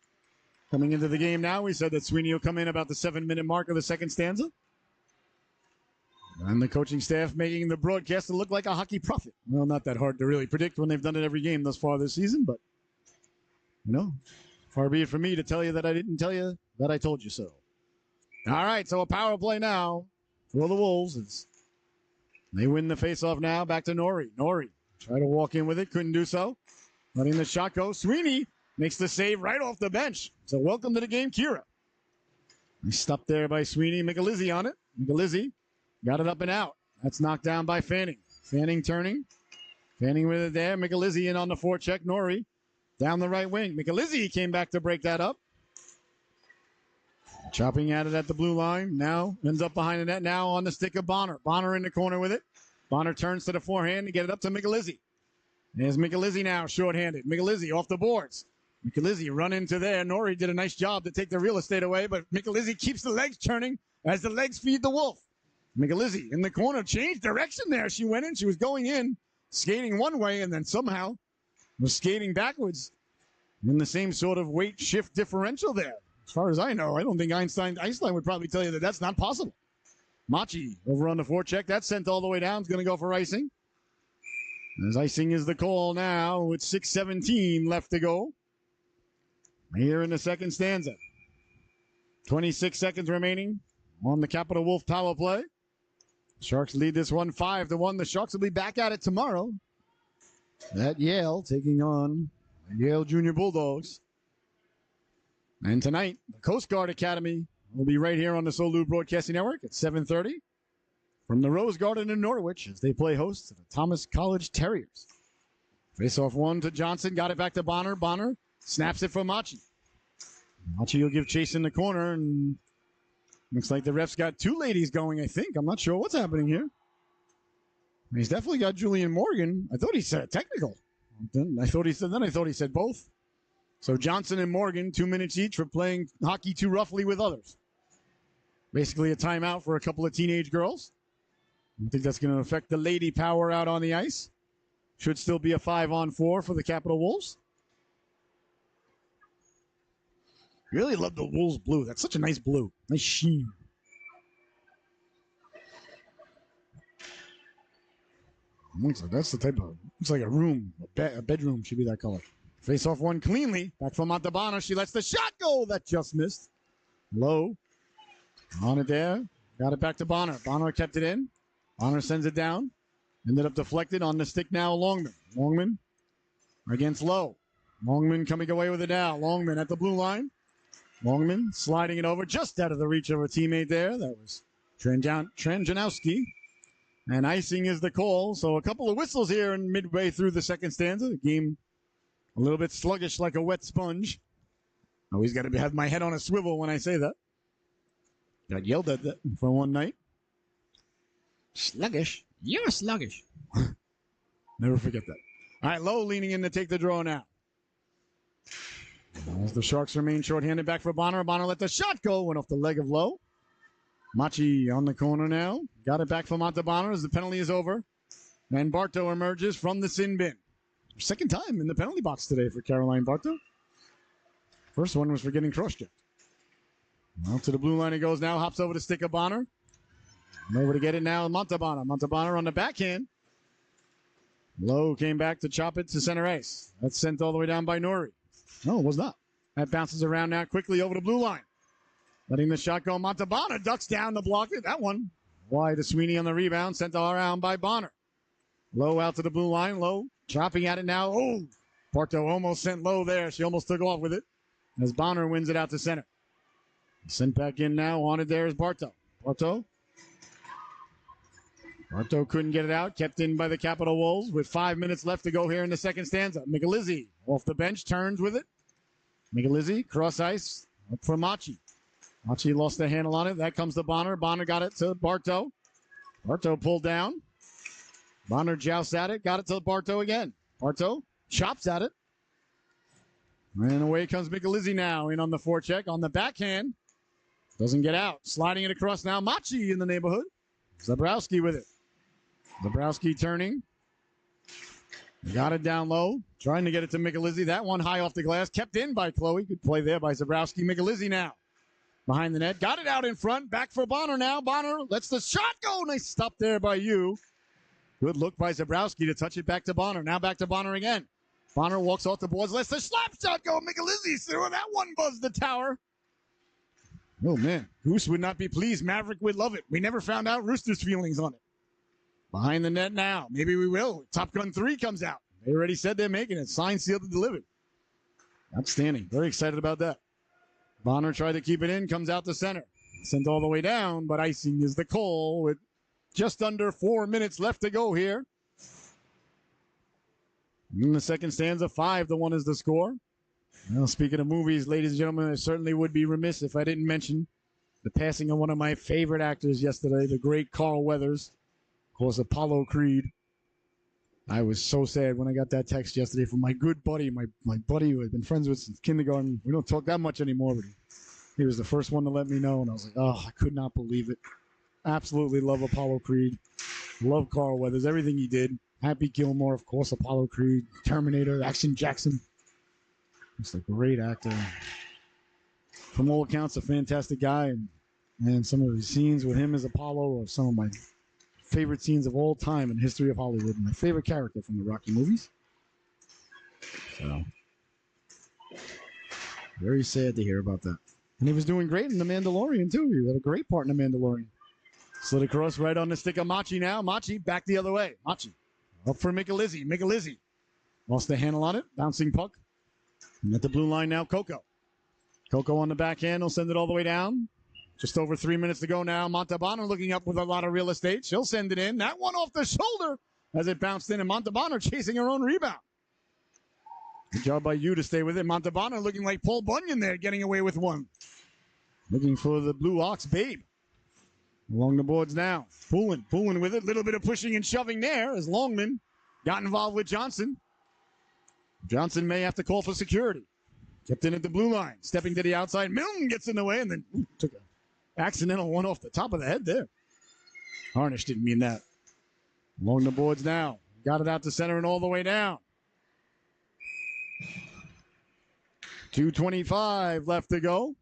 S1: coming into the game now. We said that Sweeney will come in about the 7-minute mark of the second stanza. And the coaching staff making the broadcaster look like a hockey prophet. Well, not that hard to really predict when they've done it every game thus far this season, but, you know, far be it from me to tell you that I didn't tell you that I told you so. All right, so a power play now for the Wolves. They win the faceoff now. Back to Nori. Nori tried to walk in with it. Couldn't do so. Letting the shot go. Sweeney makes the save right off the bench. So welcome to the game, Kira. Nice stop there by Sweeney. Michelizzi on it. Michelizzi got it up and out. That's knocked down by Fanning. Fanning turning. Fanning with it there. Michelizzi in on the forecheck. Nori down the right wing. Michelizzi came back to break that up. Chopping at it at the blue line. Now ends up behind the net. Now on the stick of Bonner. Bonner in the corner with it. Bonner turns to the forehand to get it up to Michelizzi. There's Michelizzi now shorthanded. Michelizzi off the boards. Michelizzi run into there. Nori did a nice job to take the real estate away, but Michelizzi keeps the legs turning as the legs feed the wolf. Michelizzi in the corner, changed direction there. She went in. She was going in, skating one way, and then somehow was skating backwards in the same sort of weight shift differential there. As far as I know, I don't think Einstein would probably tell you that that's not possible. Machi over on the forecheck. That's sent all the way down. It's going to go for icing. As icing is the call now with 6:17 left to go. Here in the second stanza. 26 seconds remaining on the Capital Wolf power play. Sharks lead this one 5-1. The Sharks will be back at it tomorrow at Yale, taking on the Yale Junior Bulldogs. And tonight, the Coast Guard Academy will be right here on the Solu Broadcasting Network at 7:30 from the Rose Garden in Norwich as they play host to the Thomas College Terriers. Face-off one to Johnson. Got it back to Bonner. Bonner snaps it for Machi. Machi will give chase in the corner, and looks like the ref's got two ladies going, I think. I'm not sure what's happening here. He's definitely got Julian Morgan. I thought he said a technical. I thought he said both. So Johnson and Morgan, 2 minutes each for playing hockey too roughly with others. Basically a timeout for a couple of teenage girls. I think that's going to affect the lady power out on the ice. Should still be a 5-on-4 for the Capital Wolves. Really love the Wolves blue. That's such a nice blue. Nice sheen. That's the type of, looks like a room, a bedroom should be that color. Face off one cleanly. Back from Montalbano. She lets the shot go. That just missed. Low. On it there. Got it back to Bonner. Bonner kept it in. Bonner sends it down. Ended up deflected on the stick now. Longman. Longman against Low. Longman coming away with it now. Longman at the blue line. Longman sliding it over just out of the reach of her teammate there. That was Tranjanowski. And icing is the call. So a couple of whistles here and midway through the second stanza. The game a little bit sluggish like a wet sponge. Always got to have my head on a swivel when I say that. Got yelled at that for one night. Sluggish? You're sluggish. Never forget that. All right, Lowe leaning in to take the draw now. As the Sharks remain shorthanded, back for Bonner. Bonner let the shot go. Went off the leg of Lowe. Machi on the corner now. Got it back for Montalbano as the penalty is over. And Bartow emerges from the sin bin. Second time in the penalty box today for Caroline Bartow. First one was for getting cross-checked. Out to the blue line he goes now. Hops over to stick of Bonner. And over to get it now. Montalbano. Montalbano on the backhand. Lowe came back to chop it to center ice. That's sent all the way down by Nori. No, it was not. That bounces around now quickly over the blue line. Letting the shot go. Montalbano ducks down to block it. That one wide to Sweeney on the rebound. Sent all around by Bonner. Lowe out to the blue line. Lowe chopping at it now. Oh, Bartow almost sent Lowe there. She almost took off with it as Bonner wins it out to center. Sent back in now. On it there is Bartow. Bartow couldn't get it out. Kept in by the Capital Wolves with 5 minutes left to go here in the second stanza. Michelizzi off the bench, turns with it. Michelizzi, cross ice, up for Machi. Machi lost the handle on it. That comes to Bonner. Bonner got it to Bartow. Bartow pulled down. Bonner jousts at it. Got it to Bartow again. Bartow chops at it. And away comes Michelizzi now. In on the forecheck. On the backhand. Doesn't get out. Sliding it across now. Machi in the neighborhood. Zabrowski with it. Zabrowski turning. Got it down low. Trying to get it to Michelizzi. That one high off the glass. Kept in by Chloe. Good play there by Zabrowski. Michelizzi now. Behind the net. Got it out in front. Back for Bonner now. Bonner lets the shot go. Nice stop there by you. Good look by Zabrowski to touch it back to Bonner. Now back to Bonner again. Bonner walks off the boards. Lets the slap shot go. Michelizzi through. That one buzzed the tower. Oh, man. Goose would not be pleased. Maverick would love it. We never found out Rooster's feelings on it. Behind the net now. Maybe we will. Top Gun 3 comes out. They already said they're making it. Signed, sealed, and delivered. Outstanding. Very excited about that. Bonner tried to keep it in. Comes out to center. Sent all the way down, but icing is the call with just under 4 minutes left to go here. In the second stanza, 5-1 is the score. Well, speaking of movies, ladies and gentlemen, I certainly would be remiss if I didn't mention the passing of one of my favorite actors yesterday, the great Carl Weathers. Of course, Apollo Creed. I was so sad when I got that text yesterday from my good buddy, my buddy who I've been friends with since kindergarten. We don't talk that much anymore, but he was the first one to let me know, and I was like, oh, I could not believe it. Absolutely love Apollo Creed. Love Carl Weathers, everything he did. Happy Gilmore, of course, Apollo Creed, Terminator, Action Jackson. Just a great actor. From all accounts, a fantastic guy. And some of his scenes with him as Apollo are some of my favorite scenes of all time in the history of Hollywood. My favorite character from the Rocky movies. So, very sad to hear about that. And he was doing great in The Mandalorian, too. He had a great part in The Mandalorian. Slid across right on the stick of Machi now. Machi back the other way. Machi up for Michelizzi. Michelizzi lost the handle on it. Bouncing puck. And at the blue line now, Coco. Coco on the backhand. He'll send it all the way down. Just over 3 minutes to go now. Montalbano looking up with a lot of real estate. She'll send it in. That one off the shoulder as it bounced in. And Montalbano chasing her own rebound. Good job by you to stay with it. Montalbano looking like Paul Bunyan there, getting away with one. Looking for the Blue Ox Babe. Along the boards now. Pulling with it. Little bit of pushing and shoving there as Longman got involved with Johnson. Johnson may have to call for security. Kept in at the blue line. Stepping to the outside. Milton gets in the way and then took an accidental one off the top of the head there. Harnish didn't mean that. Along the boards now. Got it out to center and all the way down. 2:25 left to go.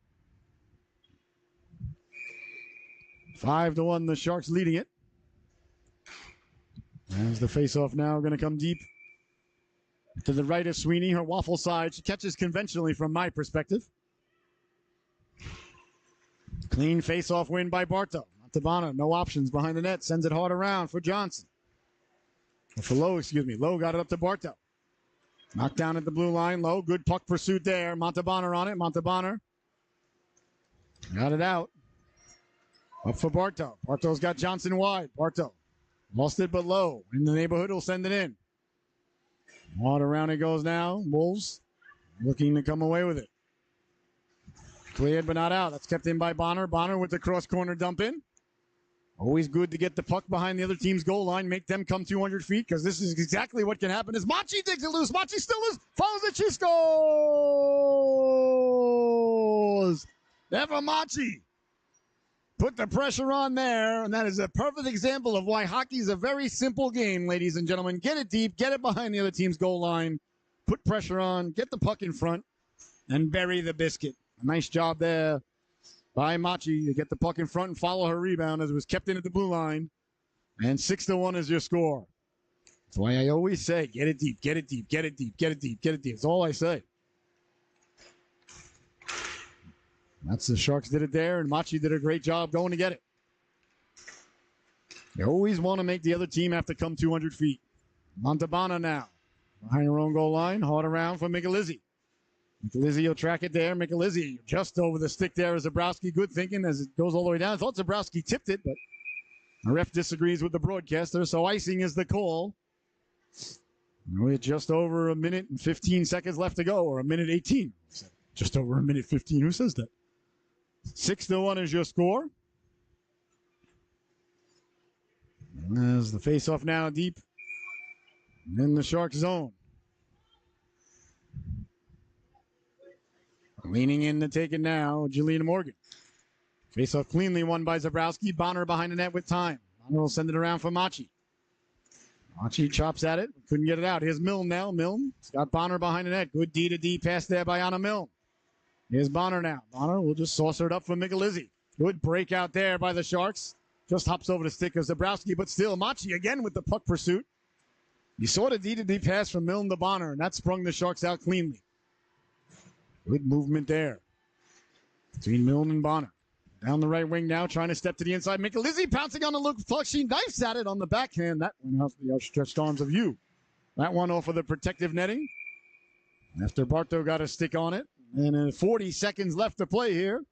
S1: 5-1, the Sharks leading it. As the faceoff now going to come deep to the right of Sweeney, her waffle side. She catches conventionally from my perspective. Clean faceoff win by Bartow. Montalbano, no options behind the net. Sends it hard around for Johnson. For Lowe, excuse me. Lowe got it up to Bartow. Knocked down at the blue line. Lowe, good puck pursuit there. Montalbano on it. Montalbano got it out. Up for Bartow. Bartow's got Johnson wide. Bartow lost it, but Lowe in the neighborhood will send it in. Wide around it goes now. Wolves looking to come away with it. Cleared, but not out. That's kept in by Bonner. Bonner with the cross corner dump in. Always good to get the puck behind the other team's goal line, make them come 200 feet, because this is exactly what can happen. As Machi digs it loose, Machi still is, follows it, she scores! Never Machi. Put the pressure on there, and that is a perfect example of why hockey is a very simple game, ladies and gentlemen. Get it deep, get it behind the other team's goal line, put pressure on, get the puck in front, and bury the biscuit. A nice job there by Machi to get the puck in front and follow her rebound as it was kept in at the blue line. And 6-1 is your score. That's why I always say, get it deep, get it deep, get it deep, get it deep, get it deep. That's all I say. That's the Sharks did it there, and Machi did a great job going to get it. They always want to make the other team have to come 200 feet. Montalbano now. Behind her own goal line, hard around for Michelizzi. Michelizzi will track it there. Michelizzi just over the stick there is Zabrowski. Good thinking as it goes all the way down. I thought Zabrowski tipped it, but the ref disagrees with the broadcaster, so icing is the call. With just over a minute and 15 seconds left to go, or a minute 18. Just over a minute 15. Who says that? 6-1 is your score. As the faceoff now deep in the Sharks zone. Leaning in to take it now, Jelena Morgan. Faceoff cleanly won by Zabrowski. Bonner behind the net with time. Bonner will send it around for Machi. Machi chops at it. Couldn't get it out. Here's Milne now. Milne. It's got Bonner behind the net. Good D-to-D pass there by Anna Milne. Here's Bonner now. Bonner will just saucer it up for Michelizzi. Good breakout there by the Sharks. Just hops over the stick of Zabrowski, but still Machi again with the puck pursuit. You saw the D-to-D pass from Milne to Bonner, and that sprung the Sharks out cleanly. Good movement there between Milne and Bonner. Down the right wing now, trying to step to the inside. Michelizzi pouncing on the look. She knifes at it on the backhand. That went out the outstretched arms of you. That one off of the protective netting. After Bartow got a stick on it. And 40 seconds left to play here.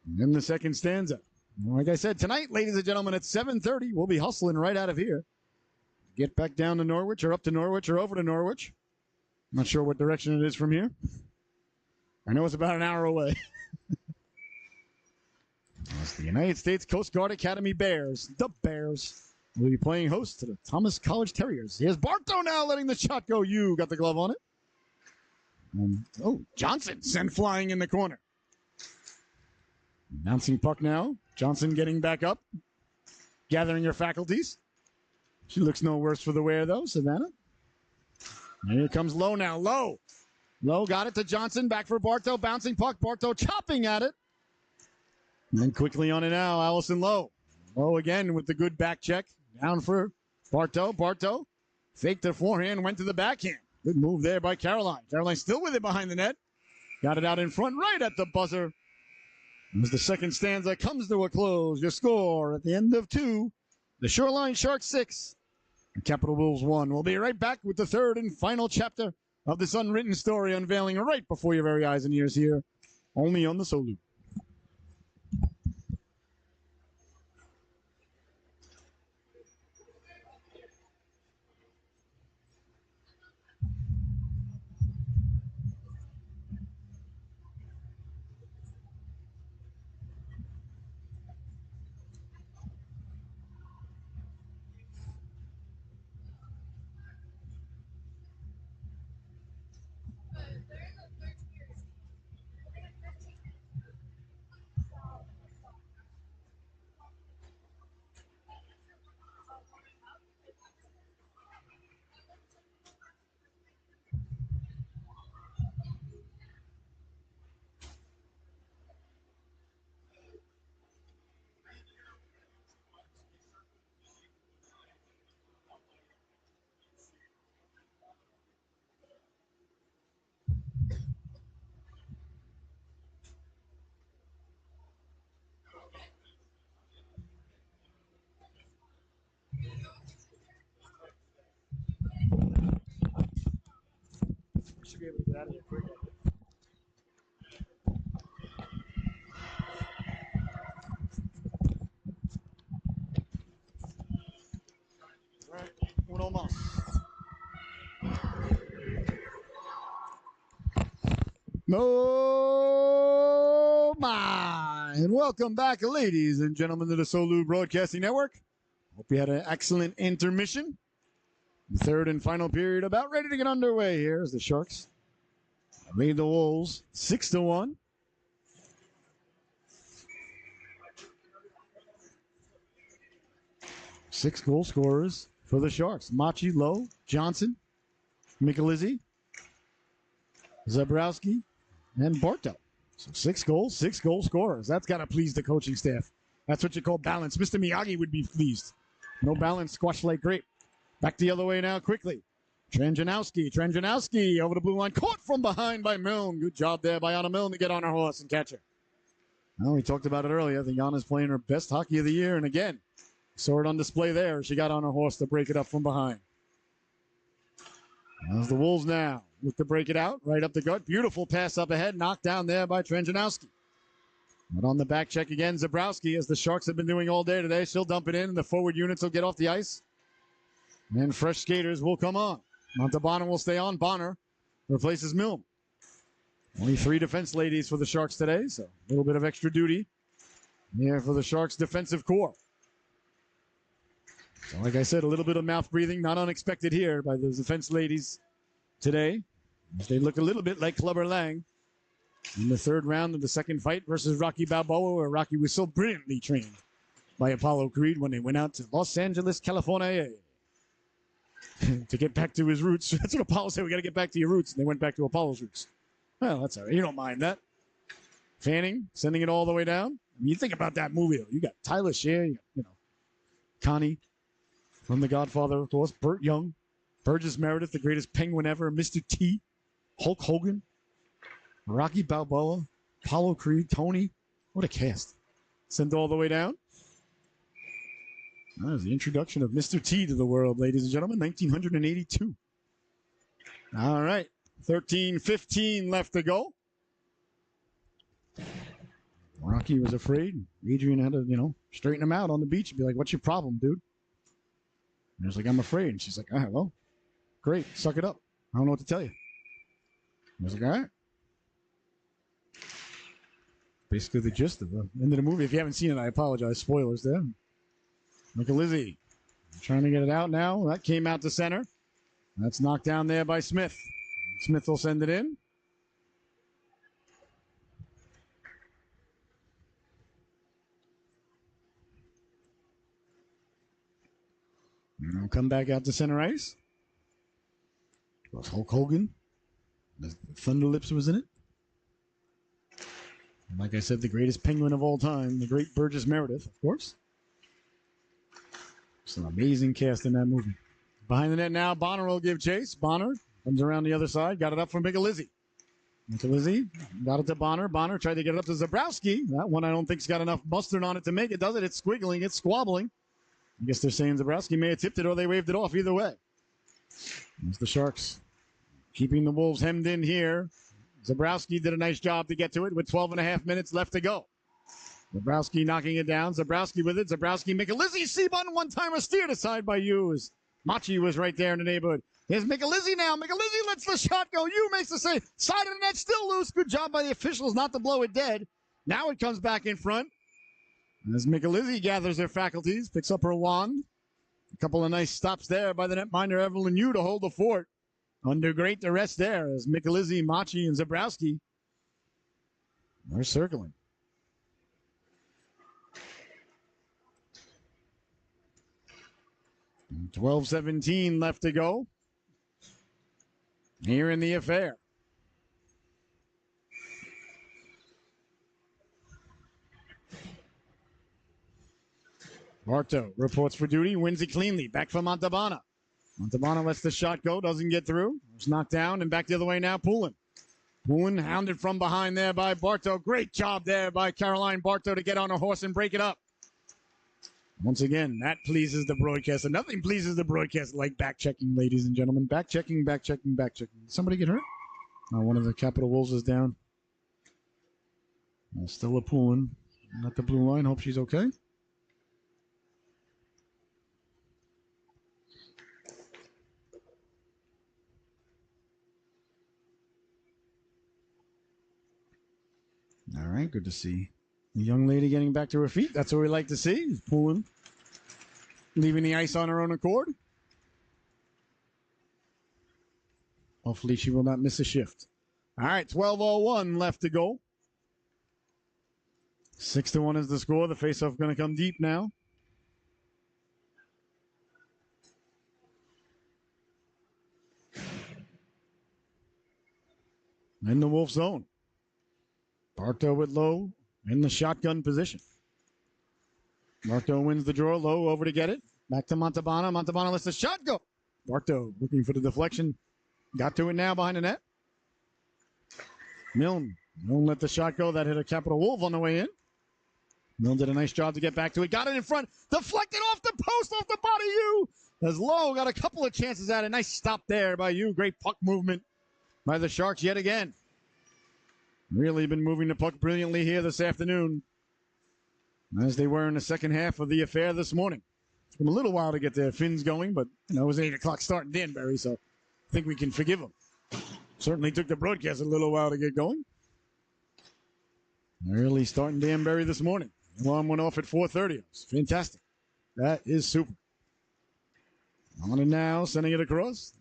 S1: And then the second stanza. Like I said, tonight, ladies and gentlemen, at 7:30, we'll be hustling right out of here. Get back down to Norwich, or up to Norwich, or over to Norwich. I'm not sure what direction it is from here. I know it's about an hour away. It's the United States Coast Guard Academy Bears. The Bears will be playing host to the Thomas College Terriers. Here's Bartow now letting the shot go. You got the glove on it. Johnson sent flying in the corner. Bouncing puck now. Johnson getting back up. Gathering her faculties. She looks no worse for the wear, though, Savannah. And here comes Lowe now. Lowe. Lowe got it to Johnson. Back for Bartow. Bouncing puck. Bartow chopping at it. And then quickly on it now, Allison Lowe. Lowe again with the good back check. Down for Bartow. Bartow faked the forehand, went to the backhand. Good move there by Caroline. Caroline still with it behind the net. Got it out in front right at the buzzer. As the second stanza comes to a close, your score at the end of 2, the Shoreline Sharks 6, and Capital Wolves 1. We'll be right back with the third and final chapter of this unwritten story unveiling right before your very eyes and ears here, only on the Solu. Should be able to get out of here quick. All right, uno más. No, my. And welcome back, ladies and gentlemen, to the Solu Broadcasting Network. Hope you had an excellent intermission. The third and final period about ready to get underway here as the Sharks lead the Wolves 6-1. Six goal scorers for the Sharks. Machi, Lowe, Johnson, Michelizzi, Zabrowski, and Bartow. So 6 goals, 6 goal scorers. That's got to please the coaching staff. That's what you call balance. Mr. Miyagi would be pleased. No balance, squash like grape. Back the other way now quickly. Trenjanowski over the blue line. Caught from behind by Milne. Good job there by Anna Milne to get on her horse and catch her. Well, we talked about it earlier. I think Anna's playing her best hockey of the year. And again, saw it on display there. She got on her horse to break it up from behind. As the Wolves now look to break it out. Right up the gut. Beautiful pass up ahead. Knocked down there by Trenjanowski. But on the back check again, Zabrowski, as the Sharks have been doing all day today. She'll dump it in, and the forward units will get off the ice. And fresh skaters will come on. Montalbano will stay on. Bonner replaces Milne. Only 3 defense ladies for the Sharks today, so a little bit of extra duty here for the Sharks defensive core. So like I said, a little bit of mouth breathing, not unexpected here by the defense ladies today. As they look a little bit like Clubber Lang in the third round of the second fight versus Rocky Balboa, where Rocky was so brilliantly trained by Apollo Creed when they went out to Los Angeles, California. To get back to his roots. That's what Apollo said. We got to get back to your roots. And they went back to Apollo's roots. Well, that's all right. You don't mind that. Fanning, sending it all the way down. I mean, you think about that movie, though. You got Tyler Share, you got, Connie from The Godfather, of course. Burt Young, Burgess Meredith, the greatest penguin ever. Mr. T, Hulk Hogan, Rocky Balboa, Apollo Creed, Tony. What a cast. Sent all the way down. That was the introduction of Mr. T to the world, ladies and gentlemen, 1982. All right, 13-15 left to go. Rocky was afraid. Adrian had to, straighten him out on the beach and be like, what's your problem, dude? And he was like, I'm afraid. And she's like, all right, well, great, suck it up. I don't know what to tell you. He was like, all right. Basically the gist of the end of the movie. If you haven't seen it, I apologize. Spoilers there. Michelizzi trying to get it out now. That came out to center. That's knocked down there by Smith. Smith will send it in. And he'll come back out to center ice. It was Hulk Hogan. The Thunder Lips was in it. And like I said, the greatest Penguin of all time, the great Burgess Meredith, of course. It's an amazing cast in that movie. Behind the net now, Bonner will give chase. Bonner comes around the other side, got it up for Michelizzi. Michelizzi got it to Bonner. Bonner tried to get it up to Zabrowski. That one I don't think's got enough mustard on it to make it, does it? It's squiggling, it's squabbling. I guess they're saying Zabrowski may have tipped it or they waved it off. Either way. There's the Sharks keeping the Wolves hemmed in here. Zabrowski did a nice job to get to it with 12 and a half minutes left to go. Zabrowski knocking it down. Zabrowski with it. Zabrowski, Michelizzi, C-button, one-timer steered aside by Hughes. Machi was right there in the neighborhood. Here's Michelizzi now. Michelizzi lets the shot go. Hughes makes the save. Side of the net still loose. Good job by the officials not to blow it dead. Now it comes back in front. As Michelizzi gathers her faculties, picks up her wand. A couple of nice stops there by the netminder Evelyn Yu to hold the fort. Under great duress there as Michelizzi, Machi, and Zabrowski are circling. And 12:17 left to go here in the affair. Bartow reports for duty, wins it cleanly. Back for Montalbano. Montalbano lets the shot go, doesn't get through. It's knocked down and back the other way now, Poulin. Poulin hounded from behind there by Bartow. Great job there by Caroline Bartow to get on a horse and break it up. Once again, that pleases the broadcaster. Nothing pleases the broadcaster like back-checking, ladies and gentlemen. Back-checking, back-checking, back-checking. Somebody get hurt? One of the Capital Wolves is down. Stella Poulin at the blue line. Hope she's okay. All right, good to see the young lady getting back to her feet. That's what we like to see. Poulin leaving the ice on her own accord. Hopefully she will not miss a shift. All right, 12:01 left to go. 6-1 is the score. The faceoff going to come deep now. In the Wolf zone. Bartow with Lowe in the shotgun position. Bartow wins the draw. Lowe over to get it. Back to Montalbano. Montalbano lets the shot go. Bartow looking for the deflection. Got to it now behind the net. Milne. Milne let the shot go. That hit a Capital Wolf on the way in. Milne did a nice job to get back to it. Got it in front. Deflected off the post, off the body. Yu. As Lowe got a couple of chances at it. Nice stop there by Yu. Great puck movement by the Sharks yet again. Really been moving the puck brilliantly here this afternoon, as they were in the second half of the affair this morning. It's been a little while to get their fins going, but it was 8 o'clock start in Danbury, so I think we can forgive them. Certainly took the broadcast a little while to get going. Early start in Danbury this morning. Alarm went off at 4:30. It's fantastic. That is super. On it now, sending it across.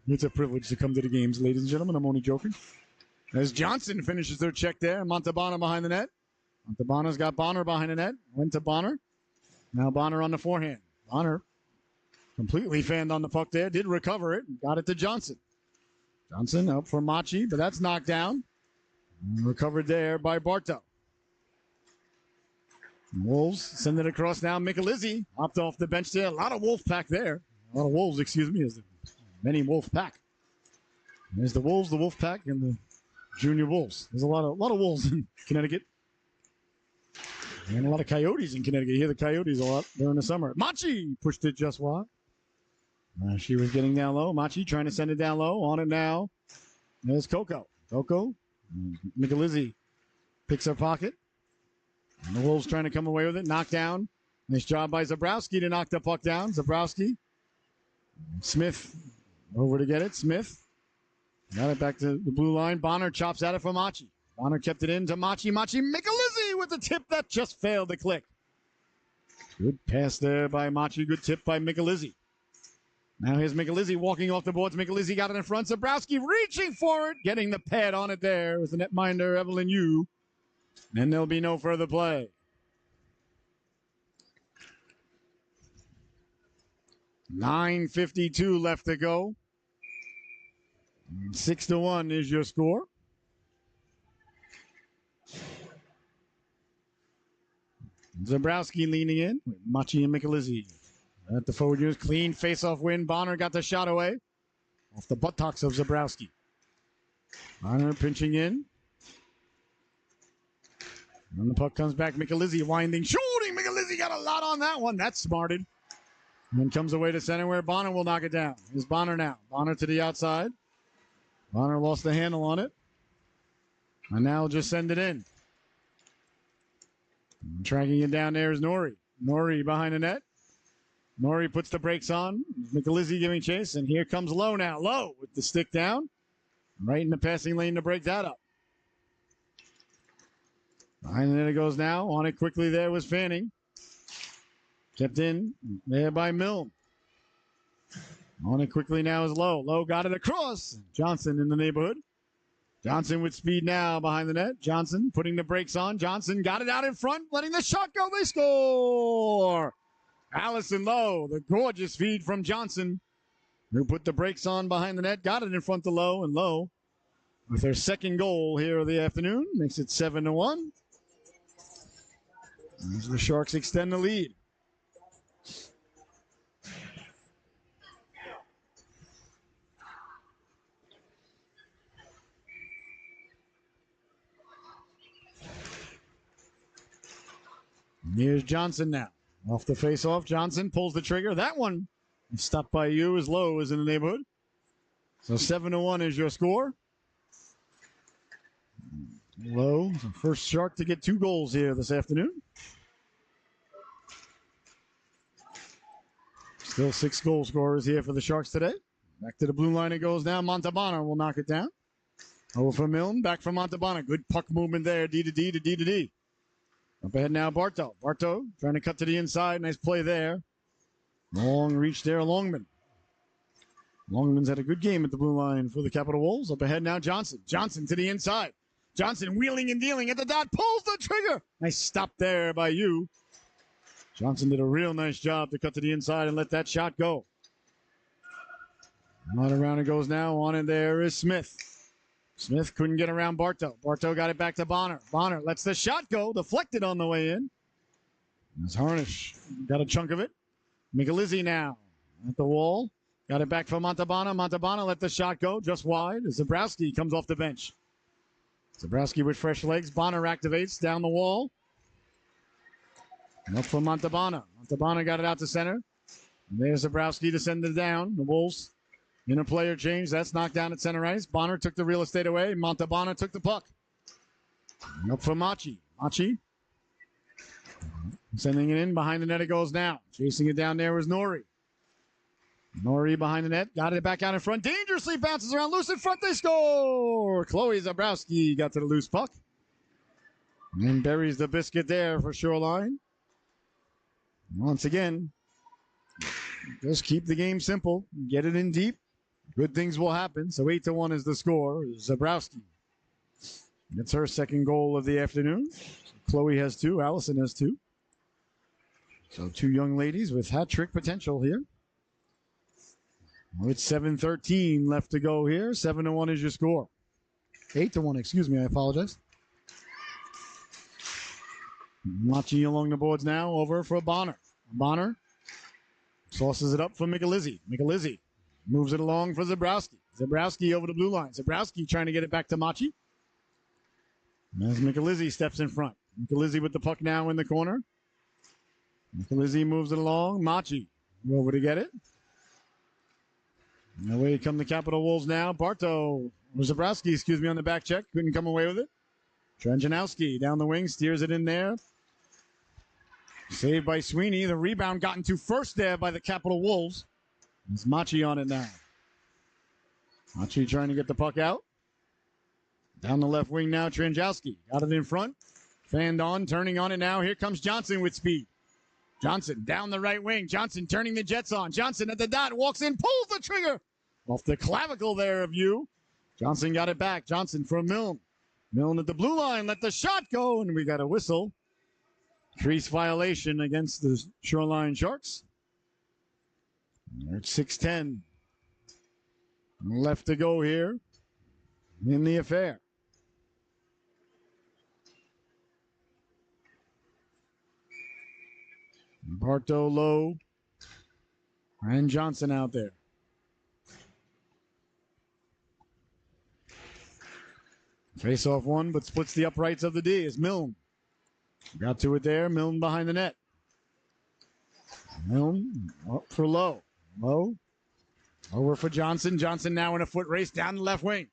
S1: It's a privilege to come to the games, ladies and gentlemen. I'm only joking. As Johnson finishes their check there, Montalbano behind the net. Montalbano's got Bonner behind the net. Went to Bonner. Now Bonner on the forehand. Bonner completely fanned on the puck there. Did recover it. Got it to Johnson. Johnson up for Machi, but that's knocked down. Recovered there by Bartow. Wolves send it across now. Michelizzi hopped off the bench there. A lot of Wolf pack there. A lot of Wolves, excuse me. There's many Wolf pack. There's the Wolves, the Wolf pack, and the Junior Wolves. There's a lot of Wolves in Connecticut. And a lot of Coyotes in Connecticut. You hear the Coyotes a lot during the summer. Machi pushed it just wide. She was getting down low. Machi trying to send it down low. On it now. There's Coco. Coco. Michelizzi picks her pocket. And the Wolves trying to come away with it. Knocked down. Nice job by Zabrowski to knock the puck down. Zabrowski. Smith over to get it. Smith. Got it back to the blue line. Bonner chops at it for Machi. Bonner kept it in to Machi. Machi Michelizzi with the tip that just failed to click. Good pass there by Machi. Good tip by Michelizzi. Now here's Michelizzi walking off the boards. Michelizzi got it in front. Zabrowski reaching for it. Getting the pad on it there was the netminder Evelyn Yu. And there'll be no further play. 9:52 left to go. 6-1 is your score. Zabrowski leaning in with Machi and Michelizzi. At the forward unit, clean face-off win. Bonner got the shot away off the buttocks of Zabrowski. Bonner pinching in. And the puck comes back. Michelizzi winding, shooting. Michelizzi got a lot on that one. That's smarted. And then comes away to center where Bonner will knock it down. Here's Bonner now. Bonner to the outside. Bonner lost the handle on it. And now will just send it in. Tracking it down there is Norrie. Norrie behind the net. Norrie puts the brakes on. Michelizzi giving chase. And here comes Lowe now. Lowe with the stick down. Right in the passing lane to break that up. Behind the net it goes now. On it quickly there was Fanning. Kept in there by Milne. On it quickly now is Lowe. Lowe got it across. Johnson in the neighborhood. Johnson with speed now behind the net. Johnson putting the brakes on. Johnson got it out in front, letting the shot go. They score. Allison Lowe, the gorgeous feed from Johnson, who put the brakes on behind the net, got it in front of Lowe, and Lowe, with their second goal here of the afternoon, makes it 7-1. As the Sharks extend the lead. Here's Johnson now. Off the face-off, Johnson pulls the trigger. That one is stopped by you as Lowe is in the neighborhood. So 7-1 is your score. Lowe, the first Shark to get 2 goals here this afternoon. Still 6 goal scorers here for the Sharks today. Back to the blue line it goes now. Montalbano will knock it down. Over from Milne, back from Montalbano. Good puck movement there, D to D to D to D. Up ahead now, Bartow. Bartow trying to cut to the inside. Nice play there. Long reach there, Longman. Longman's had a good game at the blue line for the Capital Wolves. Up ahead now, Johnson. Johnson to the inside. Johnson wheeling and dealing at the dot. Pulls the trigger. Nice stop there by you. Johnson did a real nice job to cut to the inside and let that shot go. Right around it goes now. On it there is Smith. Smith couldn't get around Bartow. Bartow got it back to Bonner. Bonner lets the shot go. Deflected on the way in. As Harnish got a chunk of it. Michelizzi now at the wall. Got it back from Montalbano. Montalbano let the shot go just wide. Zabrowski comes off the bench. Zabrowski with fresh legs. Bonner activates down the wall. Up for Montalbano. Montalbano got it out to center. And there's Zabrowski to send it down. The Wolves in a player change. That's knocked down at center ice. Bonner took the real estate away. Montalbano took the puck. And up for Machi. Machi sending it in. Behind the net it goes now. Chasing it down there was Norrie. Norrie behind the net. Got it back out in front. Dangerously bounces around. Loose in front. They score. Chloe Zabrowski got to the loose puck. And buries the biscuit there for Shoreline. Once again, just keep the game simple. Get it in deep. Good things will happen. So 8-1 is the score. Zabrowski gets her second goal of the afternoon. Chloe has 2. Allison has 2. So 2 young ladies with hat trick potential here. Well, it's 7:13 left to go here. 7-1 is your score. 8-1, excuse me. I apologize. Machi along the boards now. Over for Bonner. Bonner sauces it up for Michelizzi. Michelizzi moves it along for Zabrowski. Zabrowski over the blue line. Zabrowski trying to get it back to Machi. As Michelizzi steps in front. Michelizzi with the puck now in the corner. Michelizzi moves it along. Machi over to get it. And away come the Capital Wolves now. Bartow, or Zabrowski, excuse me, on the back check. Couldn't come away with it. Trenjanowski down the wing, steers it in there. Saved by Sweeney. The rebound gotten to first there by the Capital Wolves. There's Machi on it now. Machi trying to get the puck out. Down the left wing now, Trenjanowski. Got it in front. Fanned on, turning on it now. Here comes Johnson with speed. Johnson down the right wing. Johnson turning the Jets on. Johnson at the dot, walks in, pulls the trigger. Off the clavicle there of you. Johnson got it back. Johnson from Milne. Milne at the blue line, let the shot go, and we got a whistle. Crease violation against the Shoreline Sharks. We're at 6:10 left to go here in the affair. Bartow low and Johnson out there. Face off one, but splits the uprights of the D is Milne. Got to it there. Milne behind the net. Milne up for Lowe. Lowe over for Johnson. Johnson now in a foot race down the left wing.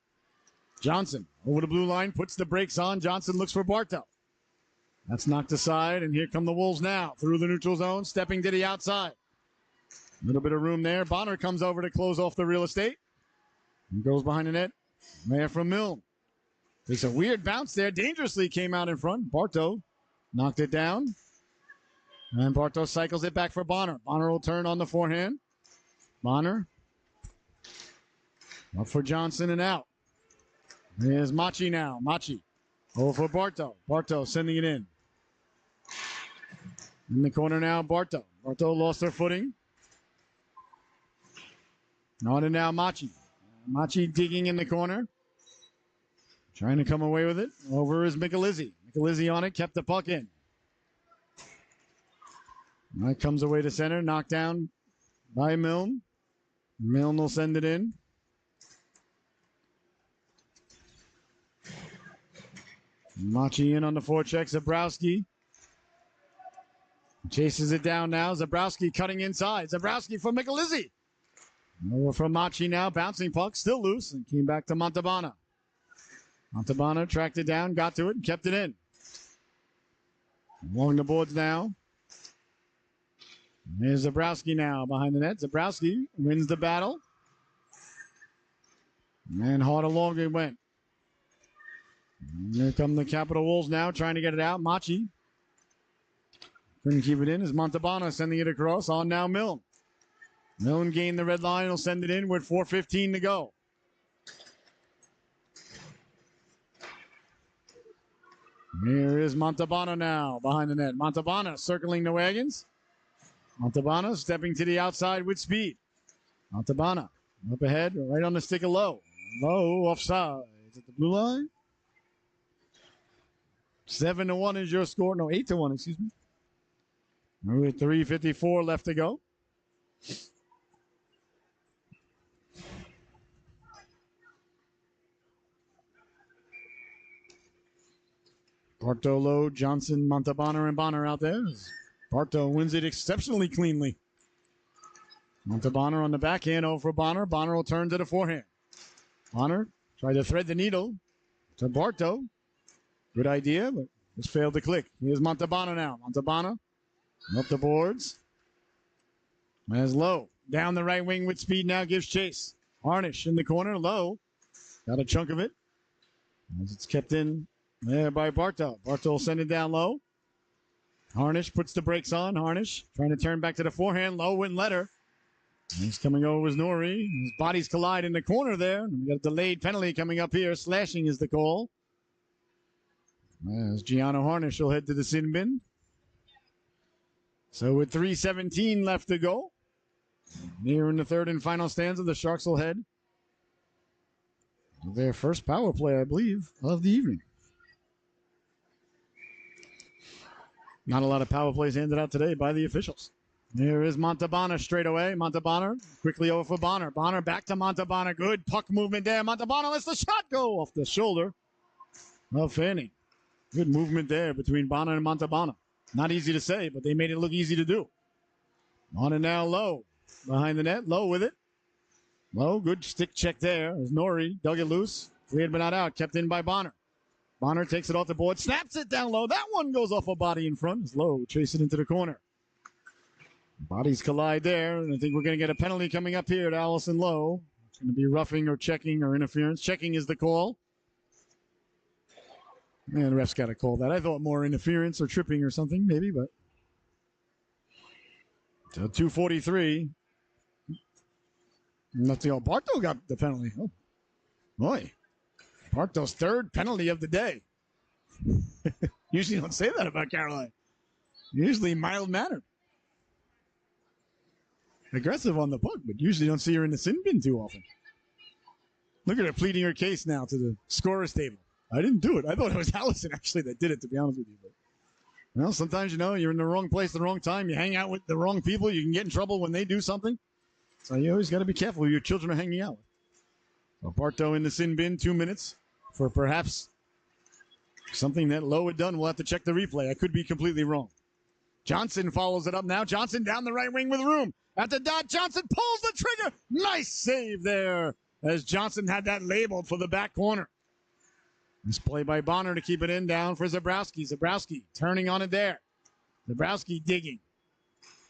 S1: Johnson over the blue line, puts the brakes on. Johnson looks for Bartow. That's knocked aside, and here come the Wolves now through the neutral zone, stepping to the outside. A little bit of room there. Bonner comes over to close off the real estate. He goes behind the net. There from Milne. There's a weird bounce there. Dangerously came out in front. Bartow knocked it down. And Bartow cycles it back for Bonner. Bonner will turn on the forehand. Bonner. Up for Johnson and out. Here's Machi now. Machi. Over for Bartow. Bartow sending it in. In the corner now, Bartow. Bartow lost their footing. On and now, Machi. Machi digging in the corner. Trying to come away with it. Over is Michelizzi. Michelizzi on it, kept the puck in. That comes away to center, knocked down by Milne. Milne will send it in. Machi in on the forecheck. Zabrowski chases it down now. Zabrowski cutting inside. Zabrowski for Michelizzi. Over from Machi now. Bouncing puck, still loose, and came back to Montalbano. Montalbano tracked it down, got to it, and kept it in. Along the boards now. There's Zabrowski now behind the net. Zabrowski wins the battle. And hard along it went. And here come the Capital Wolves now, trying to get it out. Machi couldn't keep it in as Montalbano sending it across. On now Milne. Milne gained the red line. He'll send it in with 4:15 to go. Here is Montalbano now behind the net. Montalbano circling the wagons. Montalbano stepping to the outside with speed. Montalbano up ahead, right on the stick of Lowe. Lowe offside. Is it the blue line? 7-1 is your score. No, 8-1, excuse me. With 3:54 left to go. Bartow, Johnson, Montalbano, and Bonner out there. Bartow wins it exceptionally cleanly. Montalbano on the backhand over for Bonner. Bonner will turn to the forehand. Bonner tried to thread the needle to Bartow. Good idea, but just failed to click. Here's Montalbano now. Montalbano up the boards. As Lowe down the right wing with speed now gives chase. Harnish in the corner. Lowe got a chunk of it. As it's kept in there by Bartow. Bartow will send it down low. Harnish puts the brakes on. Harnish trying to turn back to the forehand. Lowe wouldn't let her. He's coming over with Nori. His bodies collide in the corner there. We got a delayed penalty coming up here. Slashing is the call. As Gianno Harnish will head to the sin bin. So with 3:17 left to go, near in the third and final stanza, the Sharks will head to their first power play, I believe, of the evening. Not a lot of power plays handed out today by the officials. Here is Montalbano straight away. Montalbano quickly over for Bonner. Bonner back to Montalbano. Good puck movement there. Montalbano lets the shot go off the shoulder of Fanning. Good movement there between Bonner and Montalbano. Not easy to say, but they made it look easy to do. On and now Lowe behind the net. Lowe with it. Lowe, good stick check there as Nori dug it loose. Cleared but not out. Kept in by Bonner. Bonner takes it off the board. Snaps it down low. That one goes off a body in front as Lowe chases it into the corner. Bodies collide there. And I think we're going to get a penalty coming up here to Allison Lowe. It's going to be roughing or checking or interference. Checking is the call. Man, the ref's got to call that. I thought more interference or tripping or something, maybe, but. So 2:43. That's the Bartow got the penalty. Oh, boy. Bartow's third penalty of the day. Usually don't say that about Caroline. Usually mild-mannered. aggressive on the puck, but usually don't see her in the sin bin too often. Look at her pleading her case now to the scorer's table. I didn't do it. I thought it was Allison actually that did it, to be honest with you. But, well, sometimes, you're in the wrong place at the wrong time. You hang out with the wrong people. You can get in trouble when they do something. So you always got to be careful who your children are hanging out with. So Bartow in the sin bin, 2 minutes for perhaps something that Lowe had done. We'll have to check the replay. I could be completely wrong. Johnson follows it up now. Johnson down the right wing with room. At the dot, Johnson pulls the trigger. Nice save there as Johnson had that labeled for the back corner. This play by Bonner to keep it in, down for Zabrowski. Zabrowski turning on it there. Zabrowski digging,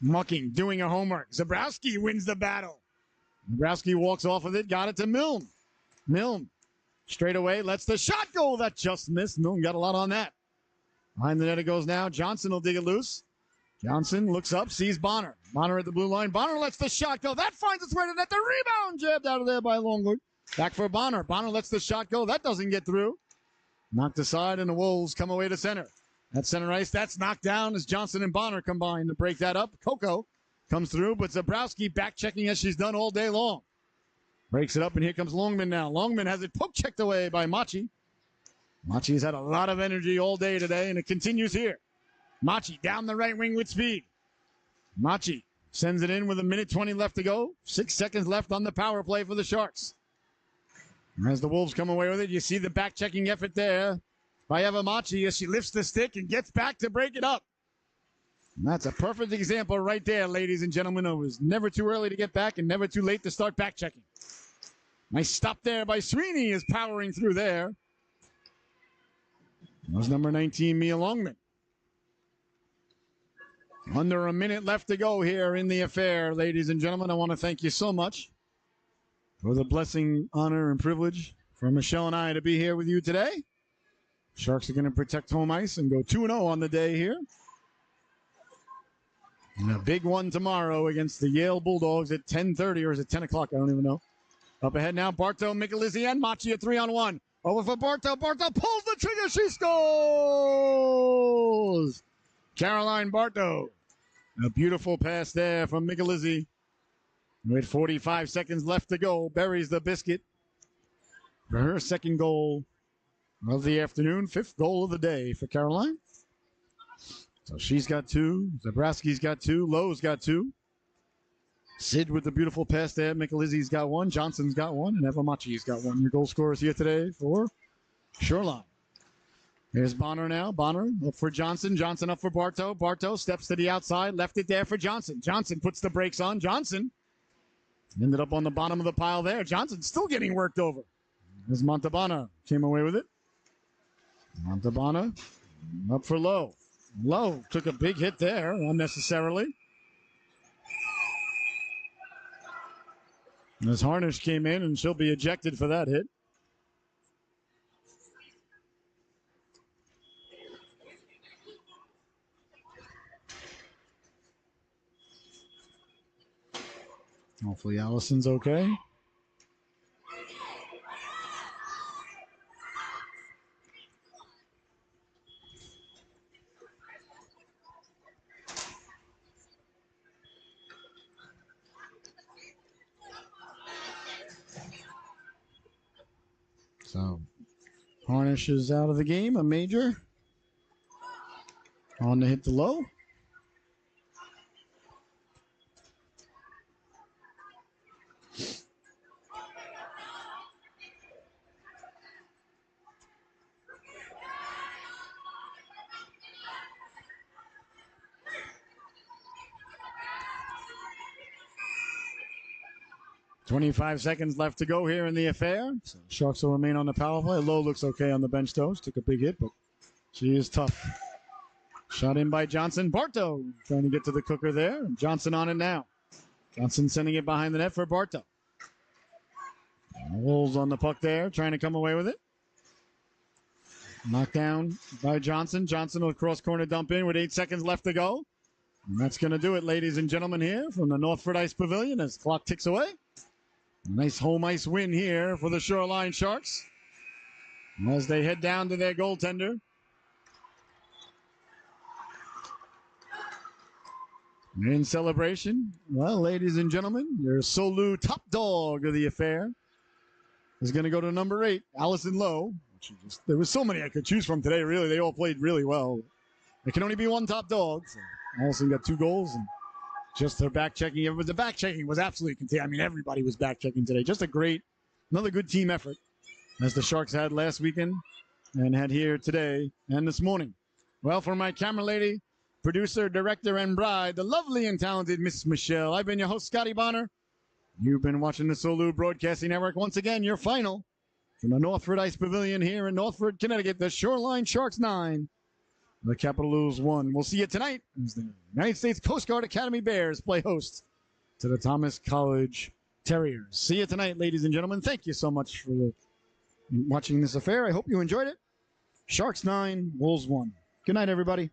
S1: mucking, doing her homework. Zabrowski wins the battle. Zabrowski walks off with it, got it to Milne. Milne straight away lets the shot go. That just missed. Milne got a lot on that. Behind the net it goes now. Johnson will dig it loose. Johnson looks up, sees Bonner. Bonner at the blue line. Bonner lets the shot go. That finds its way to net. The rebound jabbed out of there by Longwood. Back for Bonner. Bonner lets the shot go. That doesn't get through. Knocked aside, and the Wolves come away to center. At center ice, that's knocked down as Johnson and Bonner combine to break that up. Coco comes through, but Zabrowski back checking as she's done all day long. Breaks it up, and here comes Longman now. Longman has it poke checked away by Machi. Machi's had a lot of energy all day today, and it continues here. Machi down the right wing with speed. Machi sends it in with 1:20 left to go. 6 seconds left on the power play for the Sharks. As the Wolves come away with it, you see the back-checking effort there by Eva Machi as she lifts the stick and gets back to break it up. And that's a perfect example right there, ladies and gentlemen. It was never too early to get back and never too late to start back-checking. Nice stop there by Sweeney is powering through there. That was number 19, Mia Longman. Under a minute left to go here in the affair, ladies and gentlemen. I want to thank you so much for the blessing, honor, and privilege for Michelle and I to be here with you today. Sharks are going to protect home ice and go 2-0 on the day here. And a big one tomorrow against the Yale Bulldogs at 10:30, or is it 10 o'clock? I don't even know. Up ahead now, Bartow, Michelizzi, and Machi at 3-on-1. Over for Bartow. Bartow pulls the trigger. She scores! Caroline Bartow. A beautiful pass there from Michelizzi. With 45 seconds left to go, buries the biscuit for her second goal of the afternoon, 5th goal of the day for Caroline. So she's got 2. Zabrowski's got 2. Lowe's got 2. Sid with the beautiful pass there. Michelizzi's got 1. Johnson's got 1. And Eva Machi's got 1. Your goal scorers here today for Shoreline. Here's Bonner now. Bonner up for Johnson. Johnson up for Bartow. Bartow steps to the outside. Left it there for Johnson. Johnson puts the brakes on. Johnson ended up on the bottom of the pile there. Johnson's still getting worked over. As Montalbano came away with it. Montalbano up for Lowe. Lowe took a big hit there unnecessarily. As Harnish came in, and she'll be ejected for that hit. Hopefully Allison's okay. So Harnish is out of the game, a major. On to hit the low. .25 seconds left to go here in the affair. So Sharks will remain on the power play. Lowe looks okay on the bench, though. She took a big hit, but she is tough. Shot in by Johnson. Bartow trying to get to the cooker there. Johnson on it now. Johnson sending it behind the net for Bartow. Wolves on the puck there, trying to come away with it. Knocked down by Johnson. Johnson will cross corner dump in with 8 seconds left to go. And that's going to do it, ladies and gentlemen, here from the Northford Ice Pavilion as the clock ticks away. A nice home ice win here for the Shoreline Sharks as they head down to their goaltender. In celebration, well, ladies and gentlemen, your Solu top dog of the affair is going to go to number 8, Allison Lowe. There was so many I could choose from today, really. They all played really well. There can only be one top dog. So Allison got 2 goals and just her back checking. The back checking was absolutely contagious. I mean, everybody was back checking today. Just another good team effort as the Sharks had last weekend and had here today and this morning. Well, for my camera lady, producer, director, and bride, the lovely and talented Miss Michelle, I've been your host, Scotty Bonner. You've been watching the Solu Broadcasting Network. Once again, your final from the Northford Ice Pavilion here in Northford, Connecticut, the Shoreline Sharks 9, the Capitals 1. We'll see you tonight as the United States Coast Guard Academy Bears play host to the Thomas College Terriers. See you tonight, ladies and gentlemen. Thank you so much for watching this affair. I hope you enjoyed it. Sharks 9, Wolves 1. Good night, everybody.